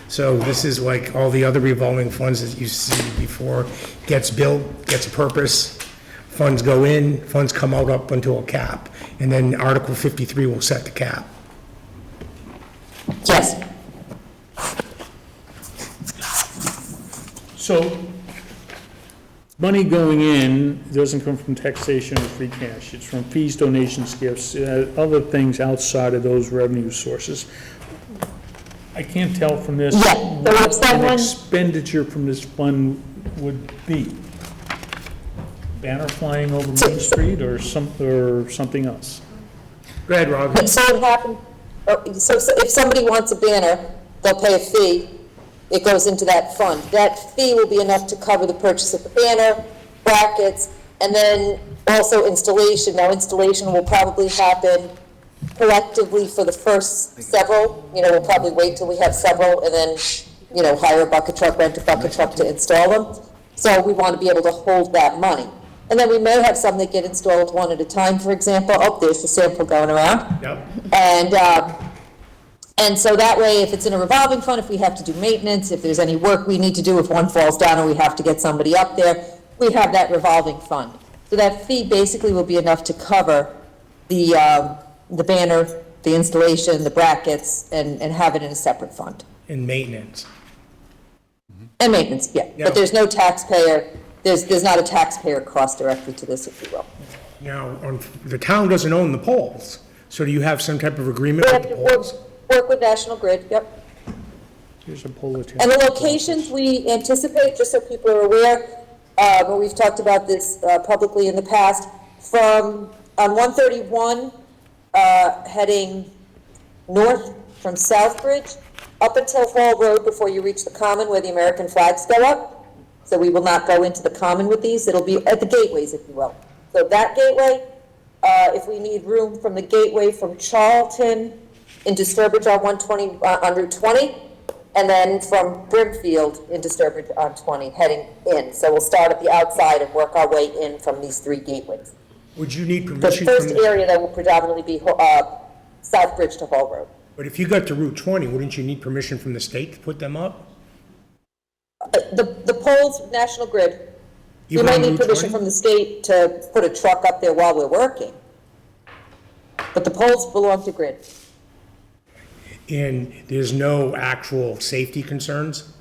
So this is like all the other revolving funds that you see before, gets built, gets a purpose, funds go in, funds come out up until a cap, and then Article 53 will set the cap. Yes. So, money going in doesn't come from taxation or free cash. It's from fees, donations, gifts, other things outside of those revenue sources. I can't tell from this Yeah, so if what an someone- expenditure from this fund would be. Banner flying over Main Street or something else? Go ahead, Rob. So it happened, so if somebody wants a banner, they'll pay a fee, it goes into that fund. That fee will be enough to cover the purchase of the banner, brackets, and then also installation. Now, installation will probably happen collectively for the first several, we'll probably wait till we have several and then, hire a bucket truck, rent a bucket truck to install them. So we want to be able to hold that money. And then we may have some that get installed one at a time, for example. Oh, there's the sample going around. Yep. And so that way, if it's in a revolving fund, if we have to do maintenance, if there's any work we need to do, if one falls down and we have to get somebody up there, we have that revolving fund. So that fee basically will be enough to cover the banner, the installation, the brackets, and have it in a separate fund. And maintenance. And maintenance, yeah. Yeah. But there's no taxpayer, there's not a taxpayer cost directly to this, if you will. Now, the town doesn't own the poles, so do you have some type of agreement We with have the to poles? work with National Grid, yep. Here's a poll attempt. And the locations we anticipate, just so people are aware, but we've talked about this publicly in the past, on 131, heading north from Southbridge, up until Hall Road before you reach the Common where the American flags go up. So we will not go into the Common with these. It'll be at the gateways, if you will. So that gateway, if we need room from the gateway from Charlton into Sturbridge on 120, on Route 20, and then from Brimfield into Sturbridge on 20, heading in. So we'll start at the outside and work our way in from these three gateways. Would you need The permission from first area that will predominantly be Southbridge to Hall Road. But if you got to Route 20, wouldn't you need permission from the state to put them up? The poles, National Grid, we Even might on need Route permission 20? from the state to put a truck up there while we're working. But the poles belong to Grid. And there's no actual safety concerns?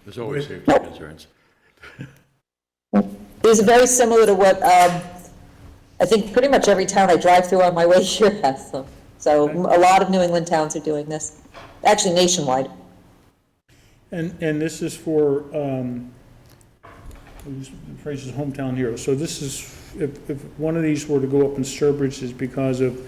There's always safety concerns. These are very similar to what, I think pretty much every town I drive through on my way here has them. So a lot of New England towns are doing this, actually nationwide. And this is for, the phrase is hometown hero. So this is, if one of these were to go up in Sturbridge, is because of,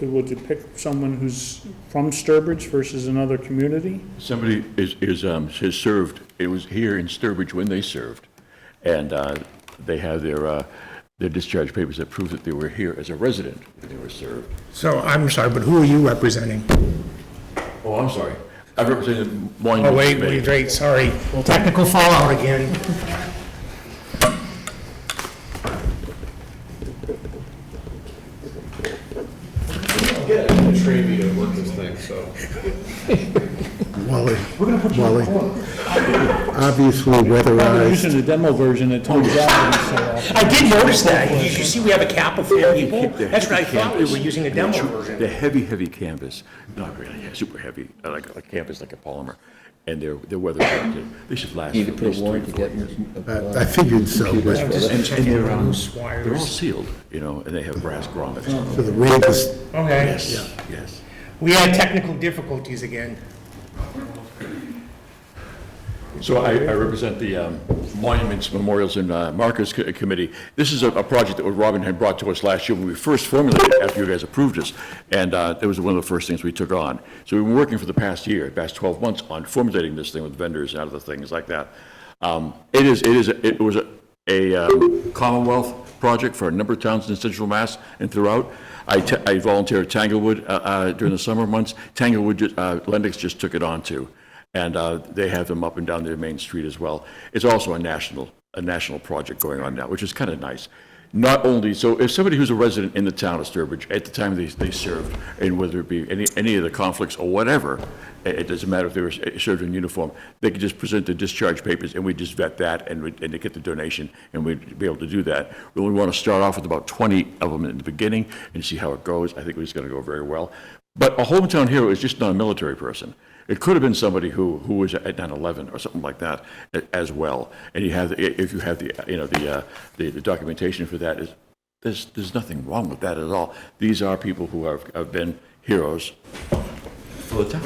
it would depict someone who's from Sturbridge versus another community? Somebody has served, it was here in Sturbridge when they served, and they have their discharge papers that prove that they were here as a resident when they were served. So, I'm sorry, but who are you representing? Oh, I'm sorry. I represented one. Oh, wait, sorry. Technical fallout again. Train me to work this thing, so. Wally, obviously I'm weatherized. using the demo version that Tony Valley set off. I did notice that. You see, we have a cap of 4 people. That's what I thought, we were using a demo version. They're heavy, heavy canvas, not really, super heavy, like canvas, like a polymer, and they're weather protected. They should last Need to at put a least warrant to 3-4 get. years. I figured so, but I'm just checking they're, loose they're all wires. sealed, and they have brass grommets. for the wind is, Okay. Yes, yes. We had technical difficulties again. So I represent the Monuments, Memorials, and Markers Committee. This is a project that Robin had brought to us last year when we first formulated it, after you guys approved us, and that was one of the first things we took on. So we've been working for the past 12 months on formulating this thing with vendors and other things like that. It was a Commonwealth project for a number of towns in Central Mass and throughout. I volunteered at Tanglewood during the summer months. Tanglewood, Lennox just took it on too. And they have them up and down their main street as well. It's also a national project going on now, which is kind of nice. Not only, so if somebody who's a resident in the town of Sturbridge, at the time they served, and whether it be any of the conflicts or whatever, it doesn't matter if they were served in uniform, they could just present the discharge papers, and we just vet that, and they get the donation, and we'd be able to do that. We only want to start off with about 20 of them in the beginning and see how it goes. I think it's going to go very well. But a hometown hero is just not a military person. It could have been somebody who was at 9/11 or something like that as well. And if you have the documentation for that, there's nothing wrong with that at all. These are people who have been heroes for the town.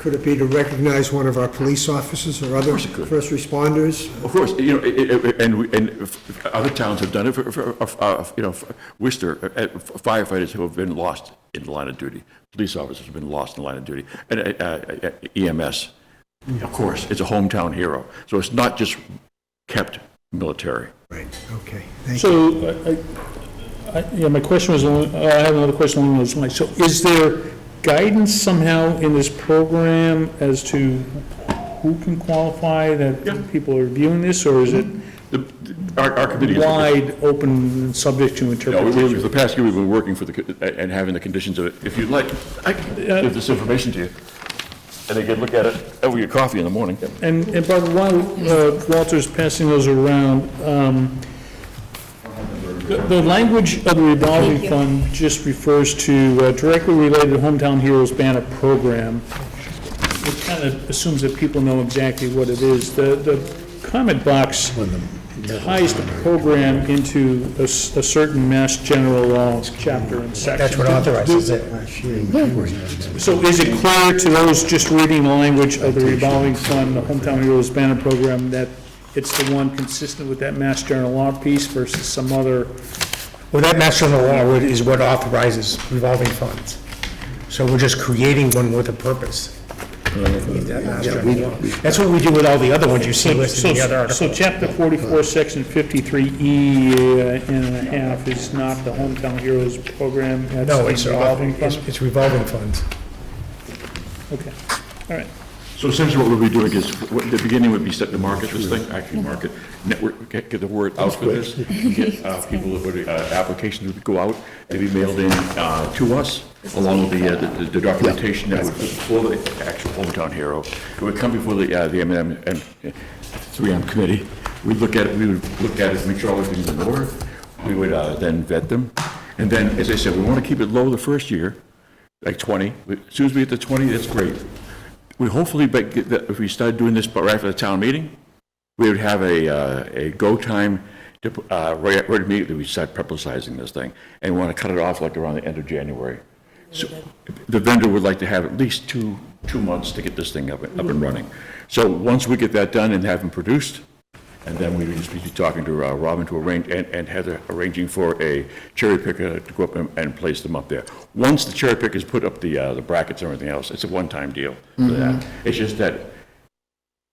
could it be to recognize one of our police officers or other first responders? Of course, and other towns have done it for Worcester, firefighters who have been lost in the line of duty, police officers have been lost in the line of duty, and EMS. Of course, it's a hometown hero, so it's not just kept military. Right, okay, thank you. So, my question was, I have another question along those lines. So is there guidance somehow in this program as to who can qualify, that people are viewing this, or is it Our committee is wide open, subject to for interpretation? the past year, we've been working and having the conditions of it. If you'd like, I can give this information to you, and they can look at it over your coffee in the morning. And Barbara, while Walter's passing those around, the language of the revolving fund just refers to directly related Hometown Heroes Banner program. It kind of assumes that people know exactly what it is. The comment box ties the program into a certain Mass General Law chapter and section. That's what authorizes it. So is it clear to those just reading the language of the revolving fund, the Hometown Heroes Banner program, that it's the one consistent with that Mass General Law piece versus some other? Well, that Mass General Law is what authorizes revolving funds. So we're just creating one with a purpose. That Mass General Law. That's what we do with all the other ones you see listed in the other articles. So chapter 44, section 53E and a half is not the Hometown Heroes program? That's No, the it's revolving fund? it's revolving funds. Okay, all right. So essentially what we'll be doing is, the beginning would be set to market this thing, actually market, network, get the word out for this, get people, applications would go out, they'd be mailed in to us, along with the documentation that would be for the actual hometown hero. It would come before the M&M and 3M committee. We would look at it, make sure everything's in order. We would then vet them. And then, as I said, we want to keep it low the first year, like 20. As soon as we get to 20, that's great. We hopefully, if we started doing this right after the town meeting, we would have a go time to, right immediately we start publicizing this thing, and we want to cut it off like around the end of January. So the vendor would like to have at least two months to get this thing up and running. So once we get that done and have them produced, and then we would just be talking to Robin to arrange, and Heather arranging for a cherry picker to go up and place them up there. Once the cherry pickers put up the brackets and everything else, it's a one-time deal for that. It's just that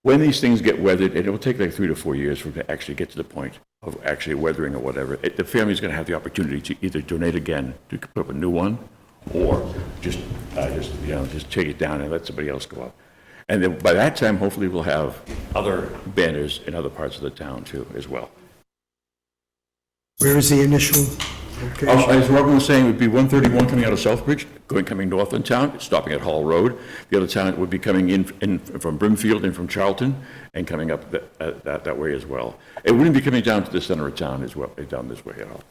when these things get weathered, and it will take like 3 to 4 years for them to actually get to the point of actually weathering or whatever, the family's going to have the opportunity to either donate again to put up a new one, or just take it down and let somebody else go up. And then by that time, hopefully, we'll have other banners in other parts of the town too, as well. Where is the initial As Robin was saying, it would be 131 coming out of Southbridge, coming north in town, stopping at Hall Road. The other town would be coming in from Brimfield and from Charlton, and coming up that way as well. It wouldn't be coming down to the center of town as well, down this way at all.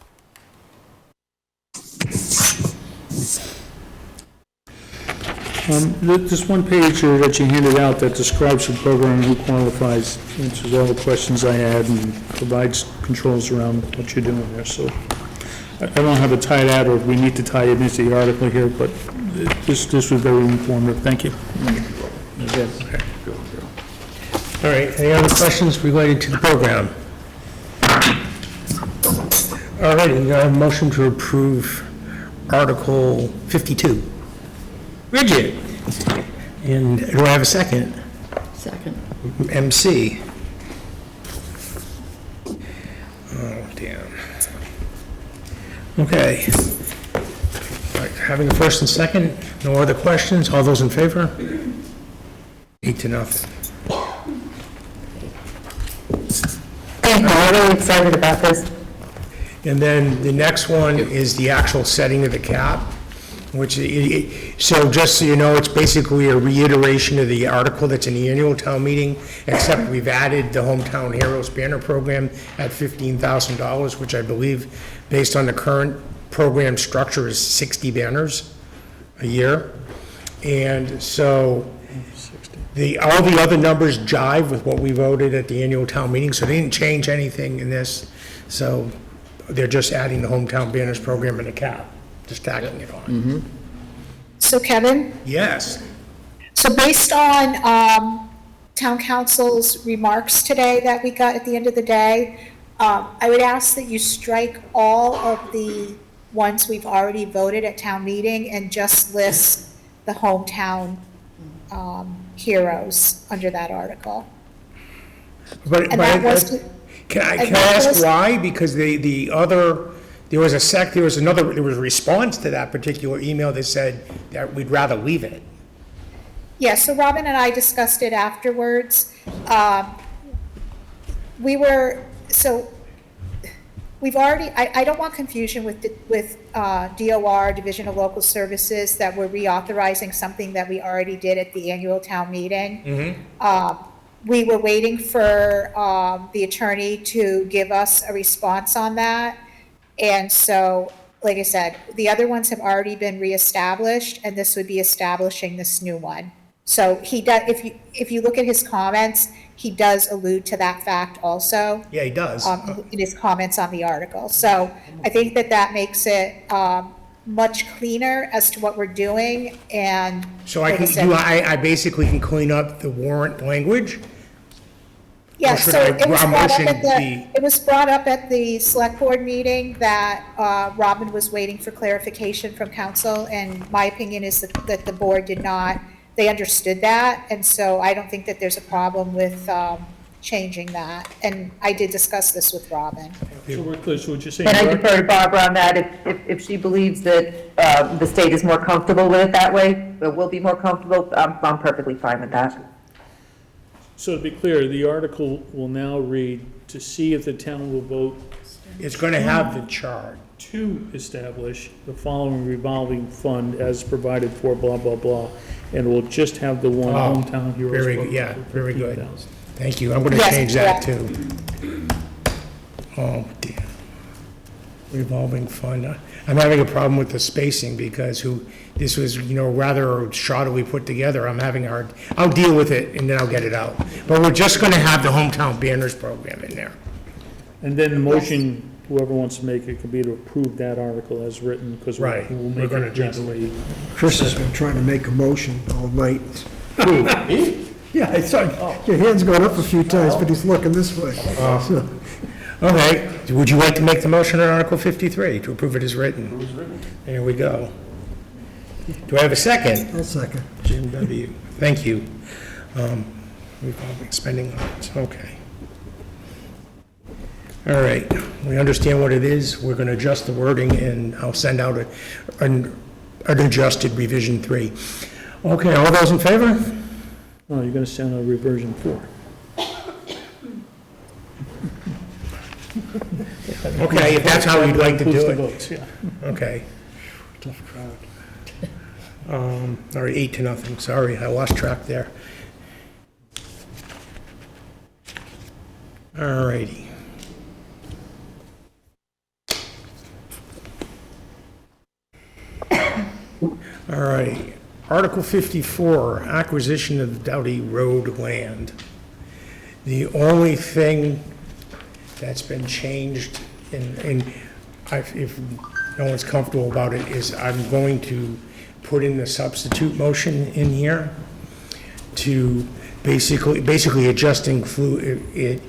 This one page here that you handed out that describes the program, who qualifies, answers all the questions I had, and provides controls around what you're doing there, so I don't know how to tie that, or if we need to tie it into the article here, but this was very informative, thank you. All right, any other questions related to the program? All right, we have a motion to approve Article 52. Bridget, and do I have a second? Second. MC. Oh, damn. Okay. All right, having a first and second, no other questions, all those in favor? 8-0. Thank you, I'm really excited about this. And then the next one is the actual setting of the cap, which, so just so you know, it's basically a reiteration of the article that's in the annual town meeting, except we've added the Hometown Heroes Banner Program at $15,000, which I believe, based on the current program structure, is 60 banners a year. And so all the other numbers jive with what we voted at the annual town meeting, so they didn't change anything in this. So they're just adding the Hometown Banners Program and the cap, just tacking it on. So Kevin? Yes. So based on town council's remarks today that we got at the end of the day, I would ask that you strike all of the ones we've already voted at town meeting and just list the hometown heroes under that article. But And that was, can I and that ask was- why? Because the other, there was a response to that particular email that said that we'd rather leave it. yeah, so Robin and I discussed it afterwards. We've already, I don't want confusion with DOR, Division of Local Services, that we're reauthorizing something that we already did at the annual town meeting. We were waiting for the attorney to give us a response on that. And so, like I said, the other ones have already been reestablished, and this would be establishing this new one. So he does, if you look at his comments, he does allude to that fact also. Yeah, he does. In his comments on the article. So I think that makes it much cleaner as to what we're doing, and. So I like can, said- I basically can clean up the warrant language? Yeah, Or should so I it was brought up motion at the- it was brought up at the select board meeting that Robin was waiting for clarification from council, and my opinion is that the board did not, they understood that, and so I don't think that there's a problem with changing that. And I did discuss this with Robin. So we're clear, so what you're saying, And I Mark? defer to Barbara on that, if she believes that the state is more comfortable with it that way, but will be more comfortable, I'm perfectly fine with that. So to be clear, the article will now read, to see if the town will vote It's gonna have the chart. to establish the following revolving fund as provided for blah, blah, blah, and we'll just have the one Oh, hometown heroes. very program good, yeah, for very good. 15,000. Thank you, I'm gonna Yes, change that correct. too. Oh, dear. Revolving fund, I'm having a problem with the spacing because this was, rather shoddily put together, I'm having a hard, I'll deal with it and then I'll get it out. But we're just gonna have the Hometown Banners Program in there. And then the motion, whoever wants to make it, could be to approve that article as written, because we'll Right, we'll we're make gonna it do just the Chris has been trying to make a motion all night. Yeah, I saw, your hand's gone up a few times, but he's looking this way. So, All right, would you like to make the motion on Article 53 to approve it as written? There we go. Do I have a second? I'll second. Jim W., thank you. Revolving spending lines, okay. All right, we understand what it is, we're going to adjust the wording, and I'll send out an adjusted revision 3. Okay, all those in favor? Oh, you're gonna send a reversion 4. Okay, if that's how you'd like to do Includes the it. votes, yeah. Okay. Tough crowd. All right, 8-0, sorry, I lost track there. All righty. All right, Article 54, acquisition of Doughty Road land. The only thing that's been changed, and if no one's comfortable about it, is I'm going to put in the substitute motion in here to basically adjusting, it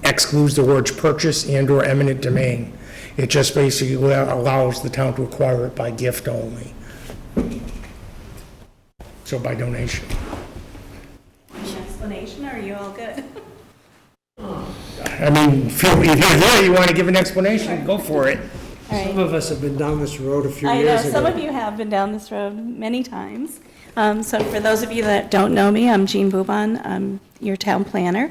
excludes the words purchase and/or eminent domain. It just basically allows the town to acquire it by gift only. So by donation. An explanation, or are you all good? I mean, if you're there, you want to give an explanation, go for it. Some of us have been down this road a few I know, years ago. some of you have been down this road many times. So for those of you that don't know me, I'm Jean Boubon, I'm your town planner.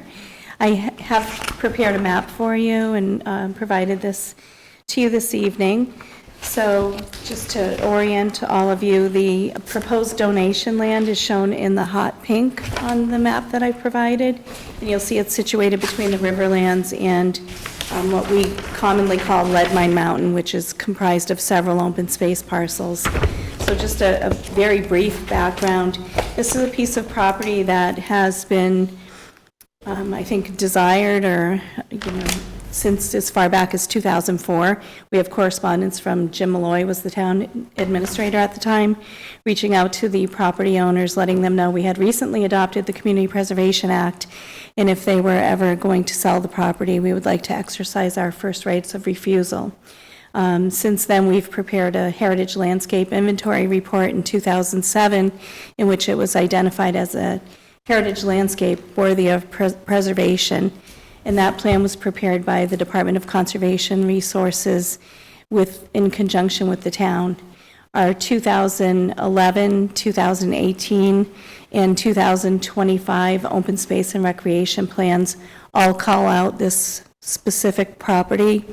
I have prepared a map for you and provided this to you this evening. So just to orient all of you, the proposed donation land is shown in the hot pink on the map that I provided. And you'll see it's situated between the Riverlands and what we commonly call Lead Mine Mountain, which is comprised of several open space parcels. So just a very brief background. This is a piece of property that has been, I think, desired or, since as far back as 2004. We have correspondence from Jim Malloy, was the town administrator at the time, reaching out to the property owners, letting them know we had recently adopted the Community Preservation Act, and if they were ever going to sell the property, we would like to exercise our first rights of refusal. Since then, we've prepared a heritage landscape inventory report in 2007, in which it was identified as a heritage landscape worthy of preservation. And that plan was prepared by the Department of Conservation Resources in conjunction with the town. Our 2011, 2018, and 2025 open space and recreation plans all call out this specific property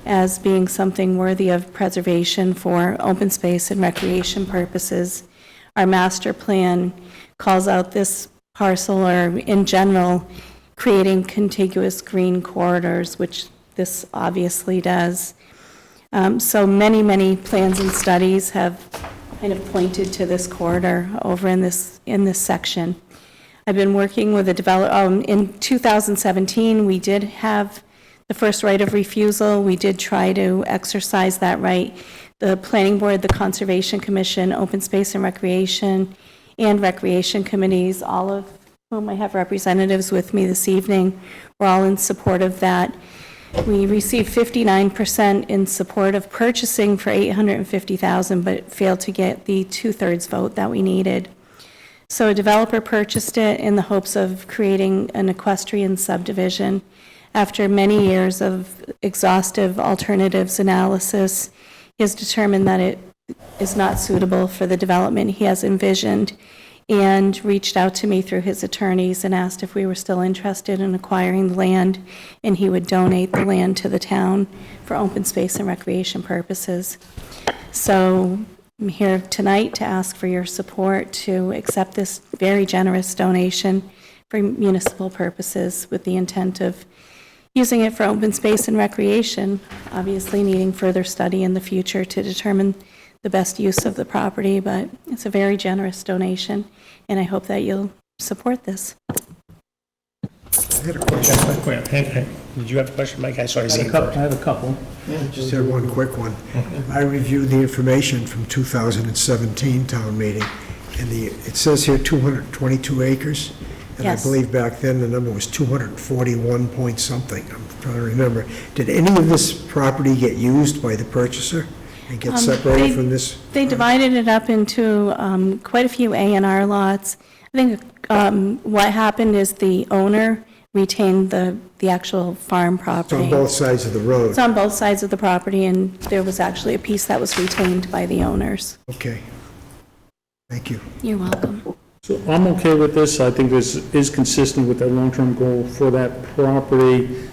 as being something worthy of preservation for open space and recreation purposes. Our master plan calls out this parcel, or in general, creating contiguous green corridors, which this obviously does. So many plans and studies have kind of pointed to this corridor over in this section. I've been working with a developer. In 2017, we did have the first right of refusal. We did try to exercise that right. The Planning Board, the Conservation Commission, Open Space and Recreation, and Recreation Committees, all of whom I have representatives with me this evening, were all in support of that. We received 59% in support of purchasing for $850,000, but failed to get the 2/3 vote that we needed. So a developer purchased it in the hopes of creating an equestrian subdivision. After many years of exhaustive alternatives analysis, he has determined that it is not suitable for the development he has envisioned, and reached out to me through his attorneys and asked if we were still interested in acquiring the land, and he would donate the land to the town for open space and recreation purposes. So I'm here tonight to ask for your support to accept this very generous donation for municipal purposes, with the intent of using it for open space and recreation, obviously needing further study in the future to determine the best use of the property, but it's a very generous donation, and I hope that you'll support this. I had a question. Did you have a question, Mike? I saw his I hand have a couple. Just had one quick one. I reviewed the information from 2017 town meeting, and it says here 222 acres. And I Yes. believe back then the number was 241 point something. I'm trying to remember. Did any of this property get used by the purchaser and get separated from this? They divided it up into quite a few A&R lots. I think what happened is the owner retained the actual farm It's property. on both sides of the road. It's on both sides of the property, and there was actually a piece that was retained by the owners. Okay. Thank you. You're welcome. So I'm okay with this. I think this is consistent with the long-term goal for that property.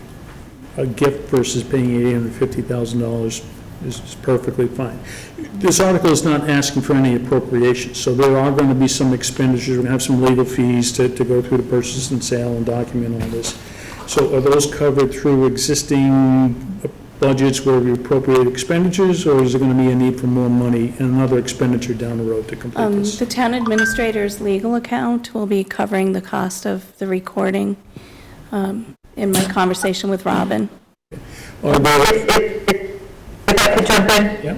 a gift versus paying $850,000 is perfectly fine. This article is not asking for any appropriations, so there are going to be some expenditures. We're going to have some legal fees to go through the purchase and sale and document all this. So are those covered through existing budgets where we appropriate expenditures, or is there going to be a need for more money and another expenditure down the road to complete this? The town administrator's legal account will be covering the cost of the recording in my conversation with Robin. Are there- If I could jump in? Yeah.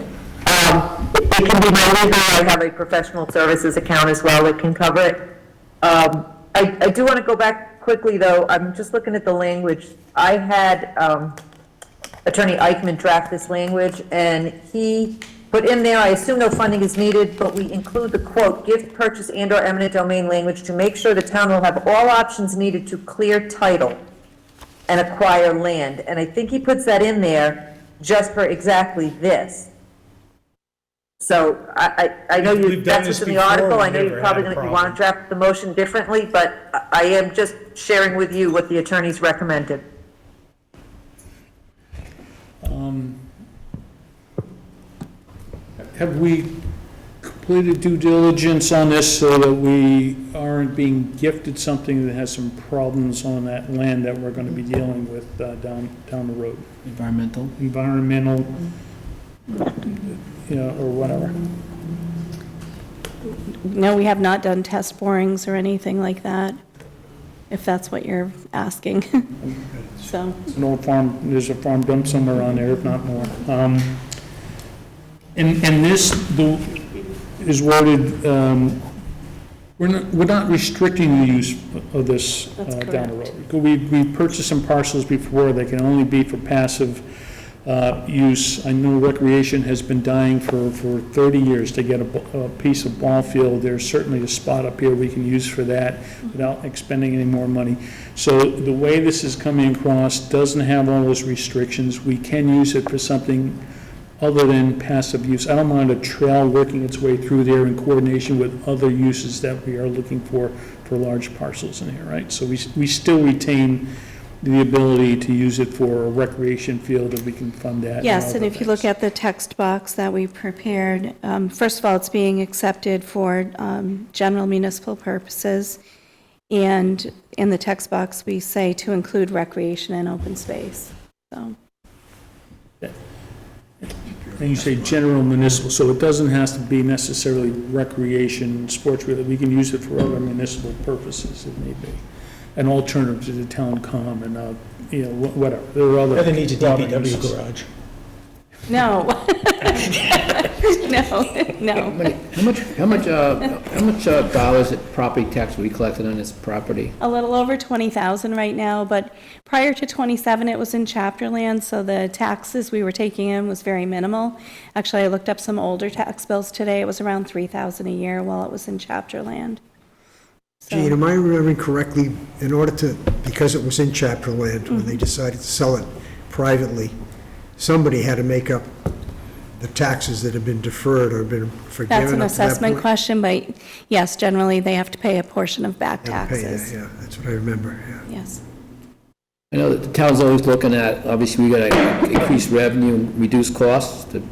It can be my legal, I have a professional services account as well that can cover it. I do want to go back quickly, though. I'm just looking at the language. I had Attorney Eichman draft this language, and he put in there, I assume no funding is needed, but we include the quote, gift, purchase, and/or eminent domain language to make sure the town will have all options needed to clear title and acquire land. And I think he puts that in there just for exactly this. So I know We've done that's what's this in the before, article. I we've know never you're probably had a going to want to draft the motion differently, but I am just sharing with you what the attorneys recommended. Have we completed due diligence on this so that we aren't being gifted something that has some problems on that land that we're going to be dealing with down the road? Environmental, or whatever. No, we have not done test borings or anything like that, if that's what you're asking. So, It's an old farm, there's a farm dump somewhere on there, if not more. And this is worded, we're not restricting the use of this down the road. We purchased some parcels before, they can only be for passive use. I know recreation has been dying for 30 years to get a piece of ball field. There's certainly a spot up here we can use for that without expending any more money. So the way this is coming across doesn't have all those restrictions. We can use it for something other than passive use. I don't mind a trail working its way through there in coordination with other uses that we are looking for large parcels in here, right? So we still retain the ability to use it for a recreation field if we can fund that. yes, and if you look at the text box that we prepared, first of all, it's being accepted for general municipal purposes. And in the text box, we say to include recreation and open space, so. And you say general municipal, so it doesn't have to be necessarily recreation, sports related. We can use it for other municipal purposes if need be. An alternative to the town common, whatever. There are other. Nothing needs a broader DPW uses. garage. No. No. How much dollars at property tax we collected on this property? A little over 20,000 right now, but prior to 27, it was in chapter land, so the taxes we were taking in was very minimal. Actually, I looked up some older tax bills today. It was around 3,000 a year while it was in chapter land. So- Gene, am I remembering correctly, in order to, because it was in chapter land, when they decided to sell it privately, somebody had to make up the taxes that have been deferred or been forgiven That's an up to that assessment point? question, but yes, generally, they have to pay a portion of back Had to pay that, taxes. yeah, that's what I remember, yeah. Yes. I know that the town's always looking at, obviously, we gotta increase revenue and reduce costs to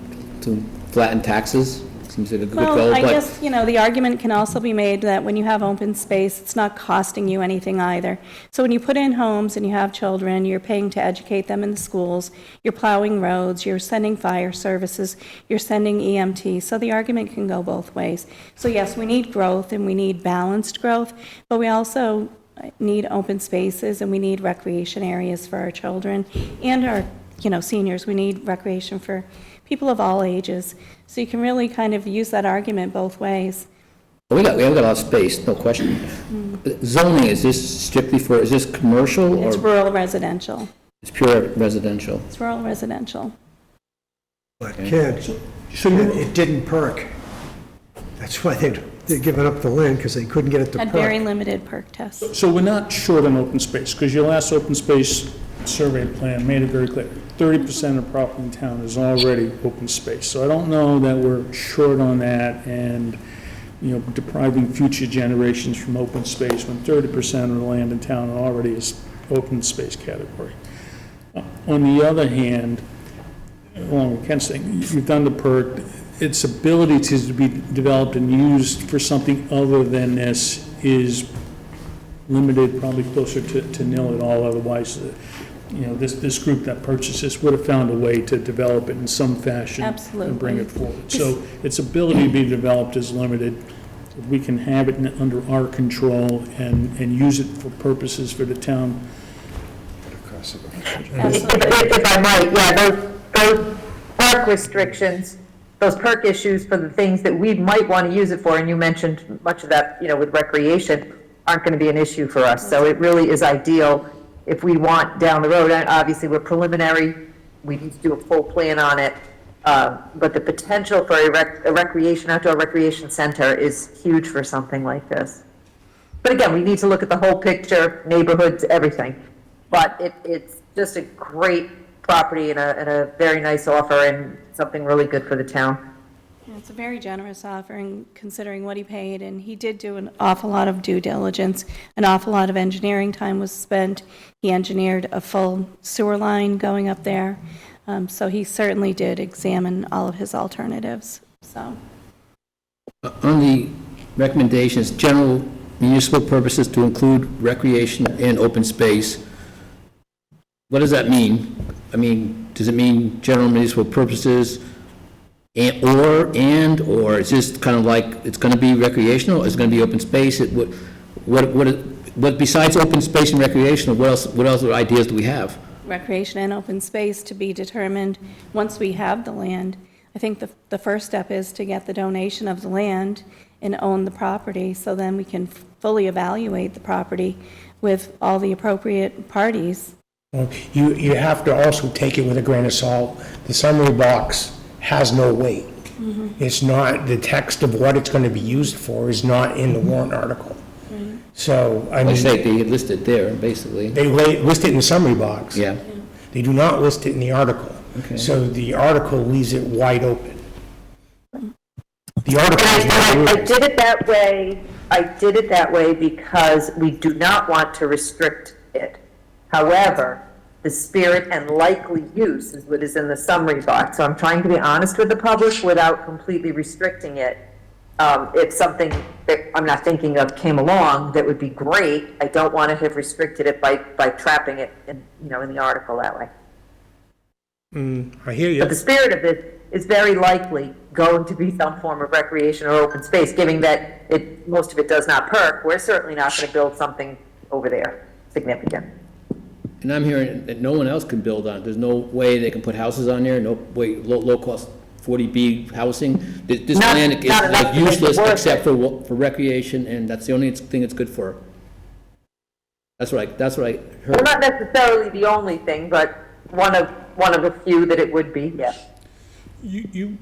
flatten taxes. Seems like a good goal, Well, I but guess, the argument can also be made that when you have open space, it's not costing you anything either. So when you put in homes and you have children, you're paying to educate them in the schools, you're plowing roads, you're sending fire services, you're sending EMT, so the argument can go both ways. So yes, we need growth and we need balanced growth, but we also need open spaces and we need recreation areas for our children and our, seniors. We need recreation for people of all ages. So you can really kind of use that argument both ways. we haven't got a lot of space, no question. Zoning, is this strictly is this commercial It's or rural residential. it's pure residential? It's rural residential. But Ken, it didn't perk. That's why they're giving up the land, because they couldn't get it to Had very perk. limited perk tests. So we're not short on open space, because your last open space survey plan made it very clear. 30% of property in town is already open space. So I don't know that we're short on that and, depriving future generations from open space when 30% of the land in town already is open space category. On the other hand, along with Ken's thing, you've done the perk, its ability to be developed and used for something other than this is limited, probably closer to nil at all. Otherwise, this group that purchased this would have found a way to develop it in some fashion. Absolutely. And bring it forward. So its ability to be developed is limited. We can have it under our control and use it for purposes for the town. If I might, yeah, those perk restrictions, those perk issues for the things that we might want to use it for, and you mentioned much of that, with recreation, aren't going to be an issue for us. So it really is ideal if we want down the road, and obviously we're preliminary, we need to do a full plan on it, but the potential for a recreation, outdoor recreation center is huge for something like this. But again, we need to look at the whole picture, neighborhoods, everything. But it's just a great property and a very nice offer and something really good for the town. Yeah, it's a very generous offering considering what he paid, and he did do an awful lot of due diligence. An awful lot of engineering time was spent. He engineered a full sewer line going up there. So he certainly did examine all of his alternatives, so. On the recommendations, general municipal purposes to include recreation and open space, what does that mean? I mean, does it mean general municipal purposes or is just kind of like, it's going to be recreational, it's going to be open space? What besides open space and recreational, what else ideas do we have? Recreation and open space to be determined once we have the land. I think the first step is to get the donation of the land and own the property, so then we can fully evaluate the property with all the appropriate parties. Well, you have to also take it with a grain of salt. The summary box has no weight. It's not, the text of what it's going to be used for is not in the warrant article. So, I I mean, say they list it there, basically. they list it in the summary box. Yeah. They do not list it in the article. Okay. So the article leaves it wide open. The article is not I rules. did it that way, because we do not want to restrict it. However, the spirit and likely use is what is in the summary box. So I'm trying to be honest with the public without completely restricting it. If something that I'm not thinking of came along, that would be great. I don't want to have restricted it by trapping it in the article that way. I hear you. But the spirit of it is very likely going to be some form of recreation or open space, given that most of it does not perk. We're certainly not going to build something over there significant. And I'm hearing that no one else can build on it. There's no way they can put houses on there, no way, low-cost 40B housing. This land is not enough like to make it useless worth except for recreation, and that's the only thing it's good for. That's what I Well, heard. not necessarily the only thing, but one of the few that it would be, yes. You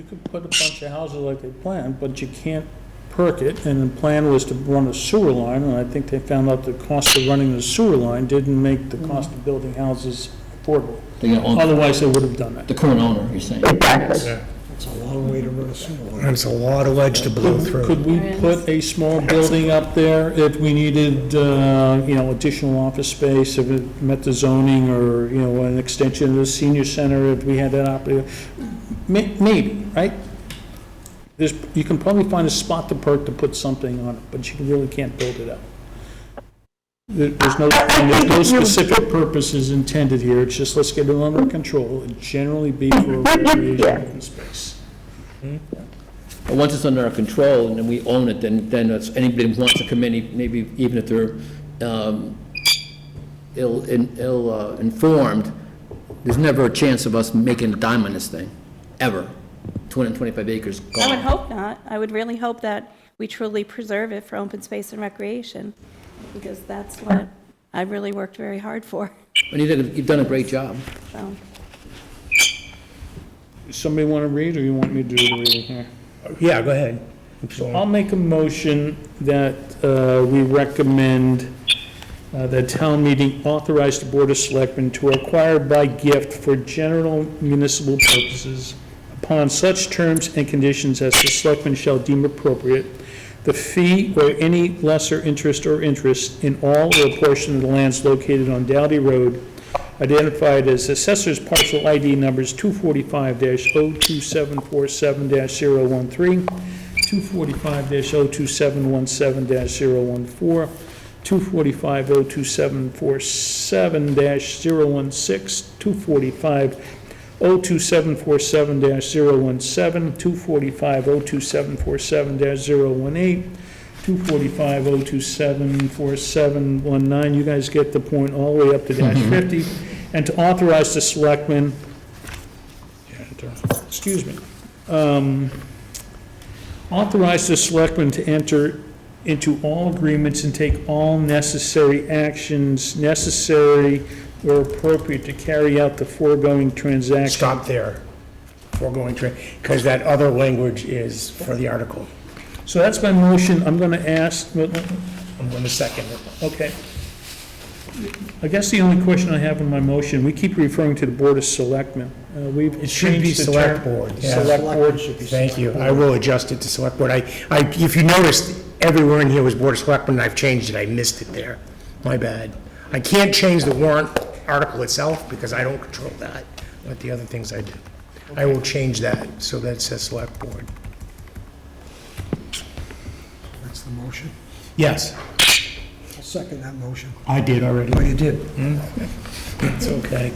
could put a bunch of houses like they planned, but you can't perk it, and the plan was to run a sewer line, and I think they found out the cost of running the sewer line didn't make the cost of building houses affordable. Otherwise, they would have done that. The current owner, you're saying. Exactly. It's a long way to run a sewer line. It's a lot of ledge to blow through. Could we put a small building up there if we needed, additional office space, if it met the zoning, or, an extension of the senior center, if we had that opportunity? Maybe, right? You can probably find a spot to perk to put something on it, but you really can't build it out. There's no specific purposes intended here, it's just let's get it under control and generally be for recreation open space. But once it's under our control and then we own it, then it's anybody who wants to come in, maybe even if they're ill-informed, there's never a chance of us making a dime on this thing, ever. 225 acres gone. I would hope not. I would really hope that we truly preserve it for open space and recreation, because that's what I really worked very hard for, And you've done a great job. so. Somebody want to read, or you want me to do the reading here? Yeah, go ahead. I'll make a motion that we recommend that town meeting authorize the Board of Selectmen to acquire by gift for general municipal purposes upon such terms and conditions as the selectmen shall deem appropriate, the fee or any lesser interest or interest in all or a portion of the lands located on Dowdy Road, identified as Assessor's Parcel ID numbers 245-02747-013, 245-02717-014, 245-02747-016, 245-02747-017, 245-02747-018, 245-02747-19, you guys get the point, all the way up to dash 50, and to authorize the selectmen, excuse me, authorize the selectmen to enter into all agreements and take all necessary actions necessary or appropriate to carry out the foregoing transaction. Stop there, foregoing, because that other language is for the article. So that's my motion. I'm going to ask, I'm going to second it. okay. I guess the only question I have in my motion, we keep referring to the Board of Selectmen. It should be Select Board. Yeah. Select Board. Thank you. I will adjust it to Select Board. If you noticed, everywhere in here was Board of Selectmen, and I've changed it. I missed it there. My bad. I can't change the warrant article itself because I don't control that, but the other things I do. I will change that so that it says Select Board. That's the motion. Yes, I'll second that motion. I did already. Oh, you did? It's okay.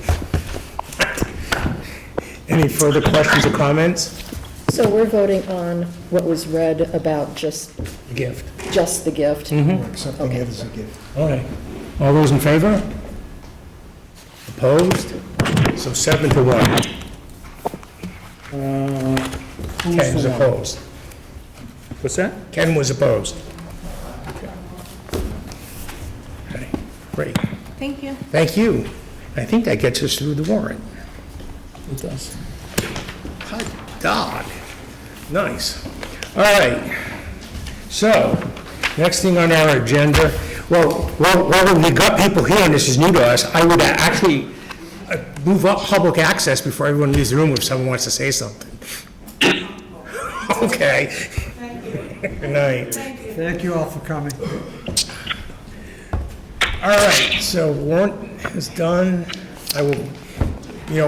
Any further questions or comments? So we're voting on what was read about just Gift. the gift? Accepting it as a gift. All right. All those in favor? Opposed? So 7-1. Ken was opposed. What's that? Ken was opposed. Okay, great. Thank you. Thank you. I think that gets us through the warrant. It does. Hot dog. Nice. All right. So, next thing on our agenda, well, we got people here and this is new to us. I would actually move up public access before everyone leaves the room if someone wants to say something. Okay. Good night. Thank you all for coming. All right, so warrant is done. I will,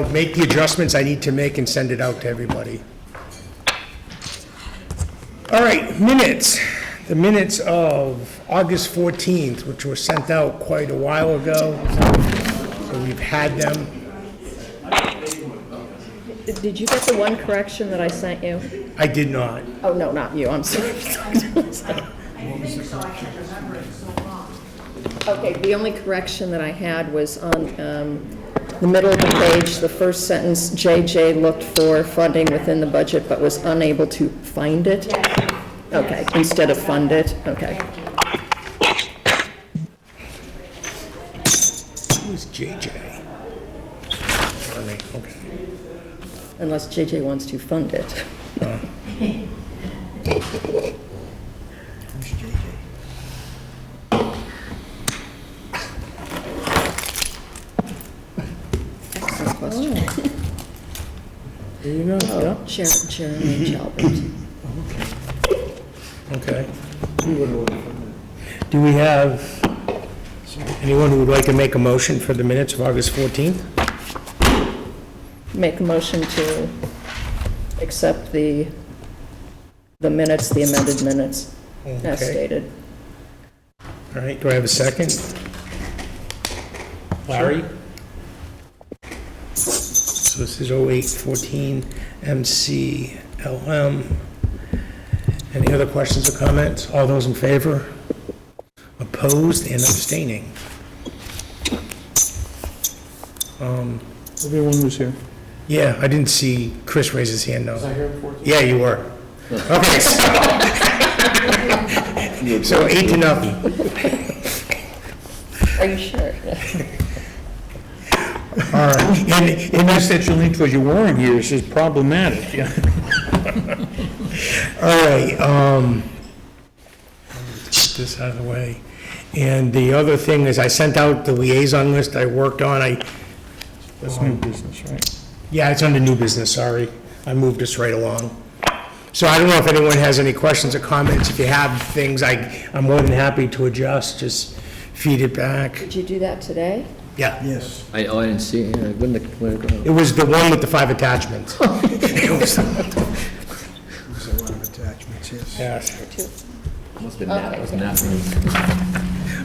make the adjustments I need to make and send it out to everybody. All right, minutes. The minutes of August 14th, which were sent out quite a while ago. So we've had them. Did you get the one correction that I sent you? I did not. Oh, no, not you, I'm sorry. Okay, the only correction that I had was on the middle of the page, the first sentence, JJ looked for funding within the budget but was unable to find it. Okay, instead of fund it, okay. Who's JJ? Okay. Unless JJ wants to fund it. Who's JJ? Excellent question. There you go. Oh, Jeremy Jalbert. Okay. Do we have anyone who would like to make a motion for the minutes of August 14th? Make a motion to accept the minutes, the amended minutes, as Okay. stated. All right, do I have a second? Larry? So this is 0814 MCLM. Any other questions or comments? All those in favor? Opposed and abstaining? Everyone was here. Yeah, I didn't see Chris raise his hand, though. Was I here before? Yeah, you were. Okay, so 8-0. Are you sure? All right. And that's that you lean towards your warring years is problematic, yeah. All right, let's get this out of the way. And the other thing is I sent out the liaison list I worked on. That's new business, right? Yeah, it's under new business, sorry. I moved us right along. So I don't know if anyone has any questions or comments. If you have things, I'm more than happy to adjust, just feed it back. Did you do that today? Yeah. Yes. I didn't see it. Where'd it go? It was the one with the 5 attachments. It was the- There's a lot of attachments, yes. Yes. Must've been that, wasn't that?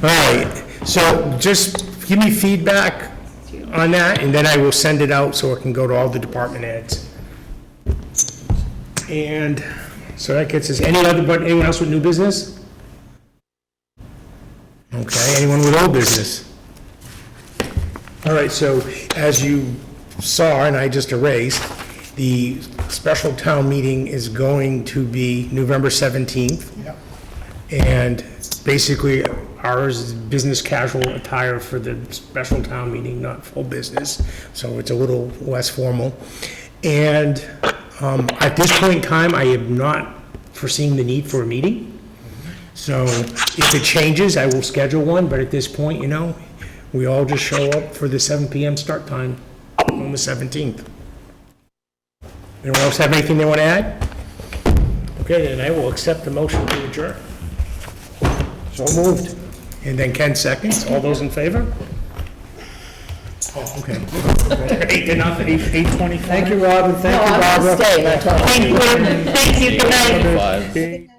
All right, so just give me feedback on that, and then I will send it out so it can go to all the department heads. And so that gets us, anyone else with new business? Okay, anyone with old business? All right, so as you saw, and I just erased, the special town meeting is going to be November 17th. And basically, ours is business casual attire for the special town meeting, not full business, so it's a little less formal. And at this point in time, I have not foreseen the need for a meeting. So if it changes, I will schedule one, but at this point, we all just show up for the 7 PM start time on the 17th. Anyone else have anything they want to add? Okay, then I will accept the motion to adjourn. So moved. And then Ken seconds. All those in favor? Oh, okay. 8-0, 8:20. Thank you, Rob, and thank you, Barbara. No, I'm staying, I told you. Thank you, good night. 5.